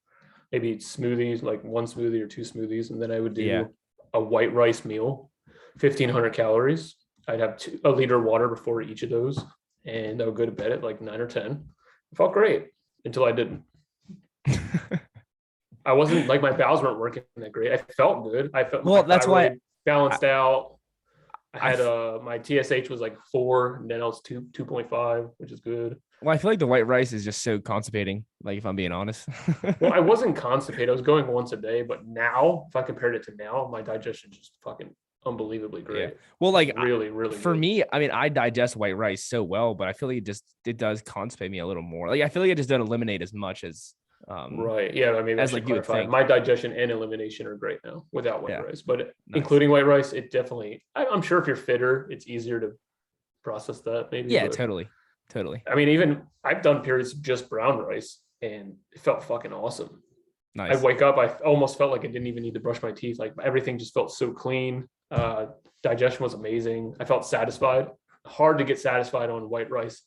maybe smoothies, like one smoothie or two smoothies, and then I would Yeah. do a white rice meal, 1,500 calories. I'd have a liter of water before each of those, and I would go to bed at like 9 or 10. It felt great until I didn't. I wasn't like my bowels weren't working that great. I felt good. I felt my Well, that's why thyroid I, balanced out. I I had my TSH was like 4, and then I was 2.5, which is good. well, I feel like the white rice is just so constipating, like if I'm being honest. Well, I wasn't constipated. I was going once a day, but now, if I compared it to now, my digestion just fucking unbelievably Yeah. great. Well, It's like really, really for good. me, I mean, I digest white rice so well, but I feel like it does constipate me a little more. Like I feel like it just doesn't eliminate as much um Right. Yeah. Maybe I as should like you would clarify. think. My digestion and elimination are great now without white Yeah. rice, but Nice. including white rice, it definitely, I'm sure if you're fitter, it's easier to process that maybe. Yeah, But totally. Totally. I mean, even I've done periods of just brown rice and it felt fucking awesome. I Nice. wake up, I almost felt like I didn't even need to brush my teeth. Like everything just felt so clean. Digestion was amazing. I felt satisfied. Hard to get satisfied on white rice.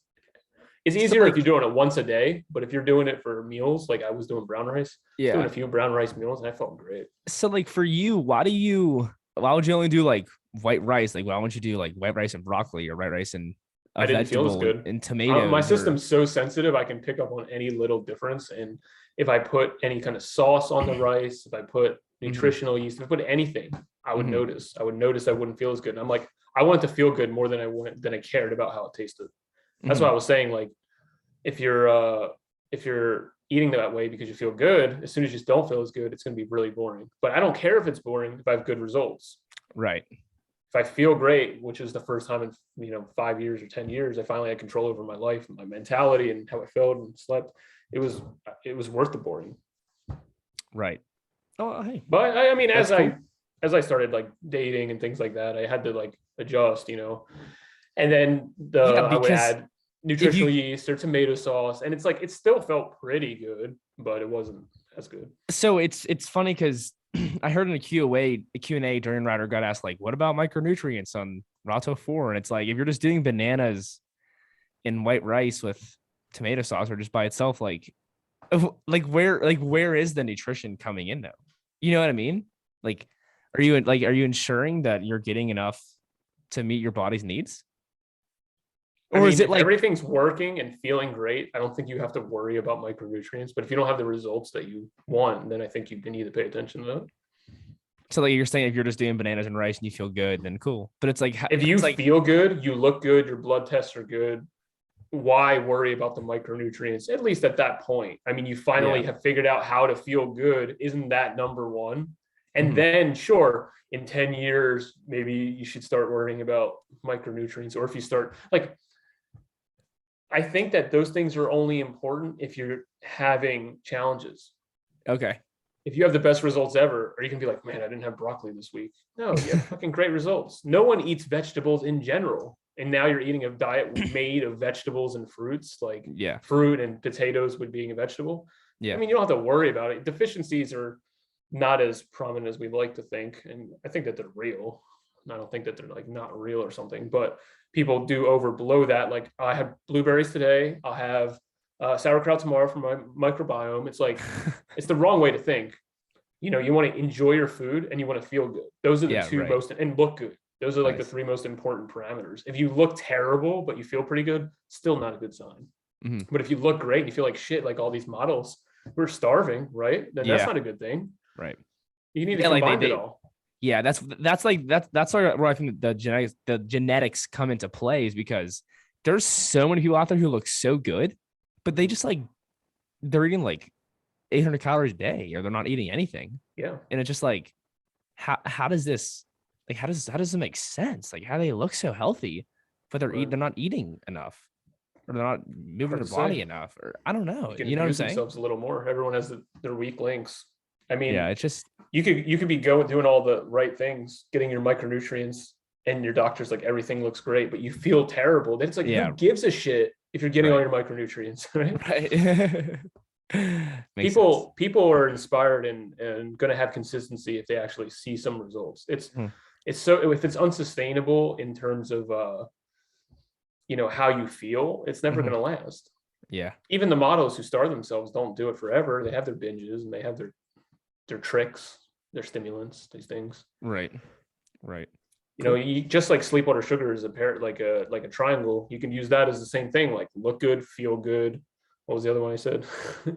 It's So easier if you're like, doing it once a day, but if you're doing it for meals, like I was doing brown rice, doing yeah. a few brown rice meals, and I felt great. So like for you, why would you only do like white rice? Like why wouldn't you do like white rice and broccoli or white rice and a I didn't feel as vegetable good. and My tomatoes or system's so sensitive, I can pick up on any little difference. And if I put any kind of sauce on the rice, if I put Mhm, nutritional yeast, if I put anything, I would mhm, notice. I would notice I wouldn't feel as good. And I'm like, I want it to feel good more than I cared about how it tasted. That's why I mhm. was saying, like, if you're eating that way because you feel good, as soon as you don't feel as good, it's gonna be really boring. But I don't care if it's boring if I have good results. Right. If I feel great, which is the first time in 5 years or 10 years, I finally had control over my life, and my mentality, and how I felt and slept. It was it was worth the boring. Right. Oh, hey, But I mean, that's cool. as I started like dating and things like that, I had to like adjust, and then Yeah, I would because add if nutritional you yeast or tomato sauce, and it's like it still felt pretty good, but it wasn't as good. so it's funny because I heard in a Q&A during Ryder got asked like, what about micronutrients on Rato 4? And it's like if you're just doing bananas in white rice with tomato sauce or just by itself, like where is the nutrition coming in though? You know what I mean? Like are you ensuring that you're getting enough to meet your body's needs? I Or is mean, it if like, everything's working and feeling great, I don't think you have to worry about micronutrients. But if you don't have the results that you want, then I think you need to pay attention to that. so like you're saying if you're just doing bananas and rice and you feel good, then cool. But it's like, If you that's like, feel good, you look good, your blood tests are good, why worry about the micronutrients, at least at that point? I mean, you yeah. finally have figured out how to feel good. Isn't that number one? And Mhm. then, sure, in 10 years, maybe you should start worrying about micronutrients. Or if you start, like, I think that those things are only important if you're having challenges. Okay. If you have the best results ever, or you can be like, man, I didn't have broccoli this week. No, you have fucking great results. No one eats vegetables in general. And now you're eating a diet made of vegetables and fruits, like Yeah. fruit and potatoes would being a vegetable. I Yeah. mean, you don't have to worry about it. Deficiencies are not as prominent as we'd like to think. And I think that they're real. I don't think that they're like not real or something, but people do overblow that. Like, I had blueberries today. I'll have sauerkraut tomorrow for my microbiome. It's like, it's the wrong way to think. You want to enjoy your food and you want to feel good. Those are the Yeah. two Right. most, and look good. Those are like the Nice. three most important parameters. If you look terrible, but you feel pretty good, still not a good sign. Mhm. But if you look great and you feel like shit, like all these models, we're starving, right? Then that's Yeah. not a good thing. Right. You need to Yeah. Like combine it they, all. yeah, that's like that's where I think the genetics come into play is because there's so many people out there who look so good, but they just like they're eating like 800 calories a day or they're not eating anything. Yeah. And it's just like how does this like how does it make sense? Like how do they look so healthy, but Right. they're not eating enough or they're not moving Hard their to say. body enough or I don't know. They can You know what I'm abuse saying? themselves a little more. Everyone has their weak links. I Yeah, mean, it's just you could be going doing all the right things, getting your micronutrients, and your doctor's like everything looks great, but you feel terrible. Then it's like, who yeah, gives a shit if you're getting all right. your micronutrients, right? Right. Makes sense. People are inspired and going to have consistency if they actually see some results. Hmm. It's so, if it's unsustainable in terms of how you feel, it's never Mhm. going to last. Yeah. Even the models who starve themselves don't do it forever. They have their binges and they have their tricks, their stimulants, these things. Right. Right. Cool. You just like sleep, water, sugar is a pair, like a triangle. You can use that as the same thing, like look good, feel good. What was the other one I said?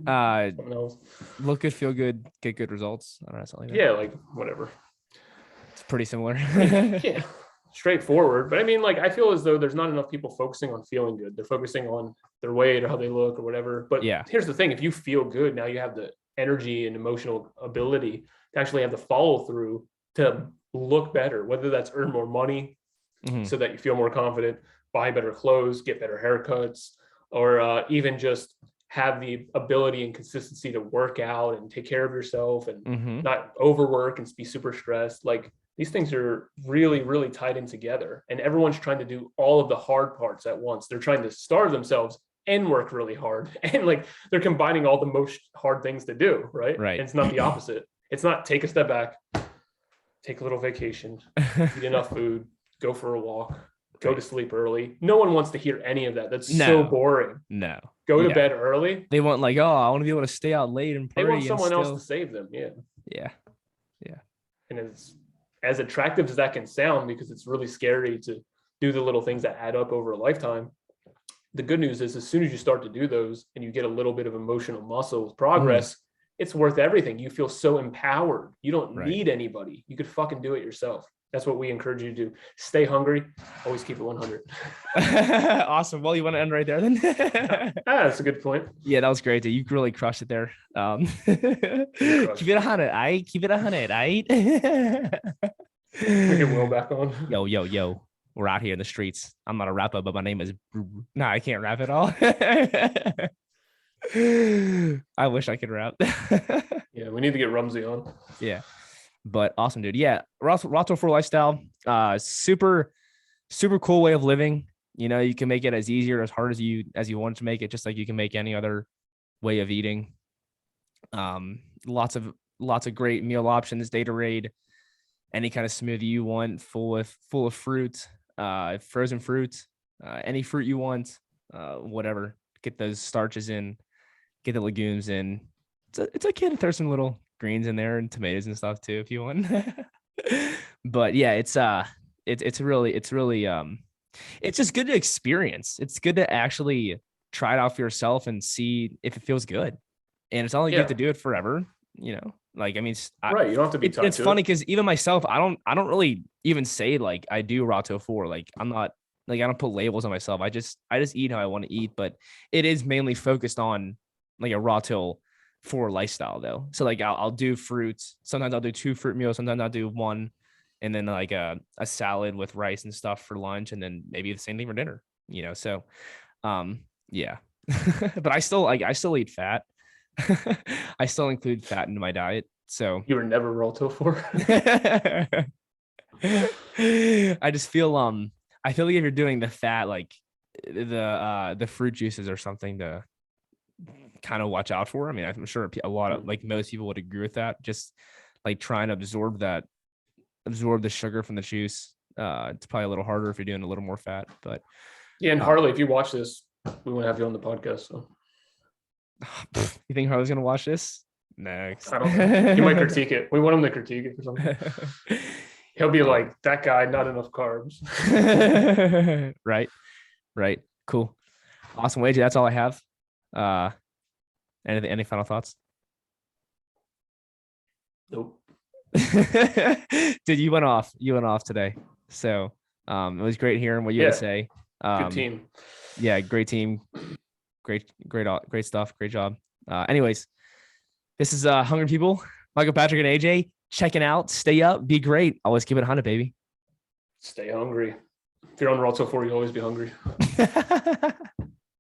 Uh, Something else. look good, feel good, get good results. I don't know, something like that. Yeah, like whatever. It's pretty similar. I mean, yeah, straightforward. But I mean, like, I feel as though there's not enough people focusing on feeling good. They're focusing on their weight or how they look or whatever. But Yeah. here's the thing: if you feel good, now you have the energy and emotional ability to actually have the follow through to look better, whether that's earn more money Mhm. so that you feel more confident, buy better clothes, get better haircuts, or even just have the ability and consistency to work out and take care of yourself and Mhm. not overwork and be super stressed. Like, these things are really, really tied in together. And everyone's trying to do all of the hard parts at once. They're trying to starve themselves and work really hard. And like, they're combining all the most hard things to do, right? Right. And it's not the opposite. It's not take a step back, take a little vacation, eat enough food, go for a walk, go to Right. sleep early. No one wants to hear any of that. That's so No. boring. No. Go to Yeah. bed early. They want like, oh, I want to be able to stay out late and They want party and someone else to still. save them. Yeah. Yeah. Yeah. And it's as attractive as that can sound, because it's really scary to do the little things that add up over a lifetime. The good news is, as soon as you start to do those and you get a little bit of emotional muscle Mhm. progress, it's worth everything. You feel so empowered. You don't Right. need anybody. You could fucking do it yourself. That's what we encourage you to do. Stay hungry. Always keep it 100. Awesome. Well, you want to end right there then? That's a good point. Yeah, that was great. Dude. You really crushed it there. You Keep crushed. it 100. I keep it 100. I. We get Will back on. Yo, yo, yo. We're out here in the streets. I'm not a rapper, but my name is. No, I can't rap at all. I wish I could rap. Yeah, we need to get Rumsey on. Yeah, but awesome, dude. Yeah, Roto for lifestyle. Super, super cool way of living. You know, you can make it as easy or as hard as you want to make it, just like you can make any other way of eating. Lots of great meal options, Datorade, any kind of smoothie you want, full of fruit, frozen fruit, any fruit you want, whatever. Get those starches in, get the legumes in. It's okay to throw some little greens in there and tomatoes and stuff too if you want. But yeah, it's really it's just good to experience. It's good to actually try it out for yourself and see if it feels good. And it's not like you have Yeah, to do it forever, you know. Like I mean, right. You don't have to be tied it's to it. funny because even myself, I don't really even say like I do Rato 4. Like I'm not like I don't put labels on myself. I just eat how I want to eat, but it is mainly focused on like a Rato 4 lifestyle though. So like I'll do fruits. Sometimes I'll do 2 fruit meals. Sometimes I'll do one, and then like a salad with rice and stuff for lunch, and then maybe the same thing for dinner. You know, so yeah. But I still eat fat. I still include fat into my diet. So You were never Roto for. I just feel I feel like if you're doing the fat, like the fruit juices or something to kind of watch out for. I mean, I'm sure a lot of like most people would agree with that. Just like trying to absorb the sugar from the juice. It's probably a little harder if you're doing a little more fat, but Yeah, and uh, Harley, if you watch this, we won't have you on the podcast. So you think Harley's gonna watch this next? I don't know. He might critique it. We want him to critique it or something. He'll be like, that guy, not enough carbs. Right, right, cool, awesome, Wage. That's all I have. Uh, any final thoughts? Nope. Dude, you went off. You went off today. So it was great hearing what you had to Yeah, say. good team. Yeah, great team. Great stuff. Great job. Anyways, this is Hungry People, Michael, Patrick, and AJ checking out. Stay up, be great. Always keep it 100, baby. Stay hungry. If you're on Roto 4, you always be hungry.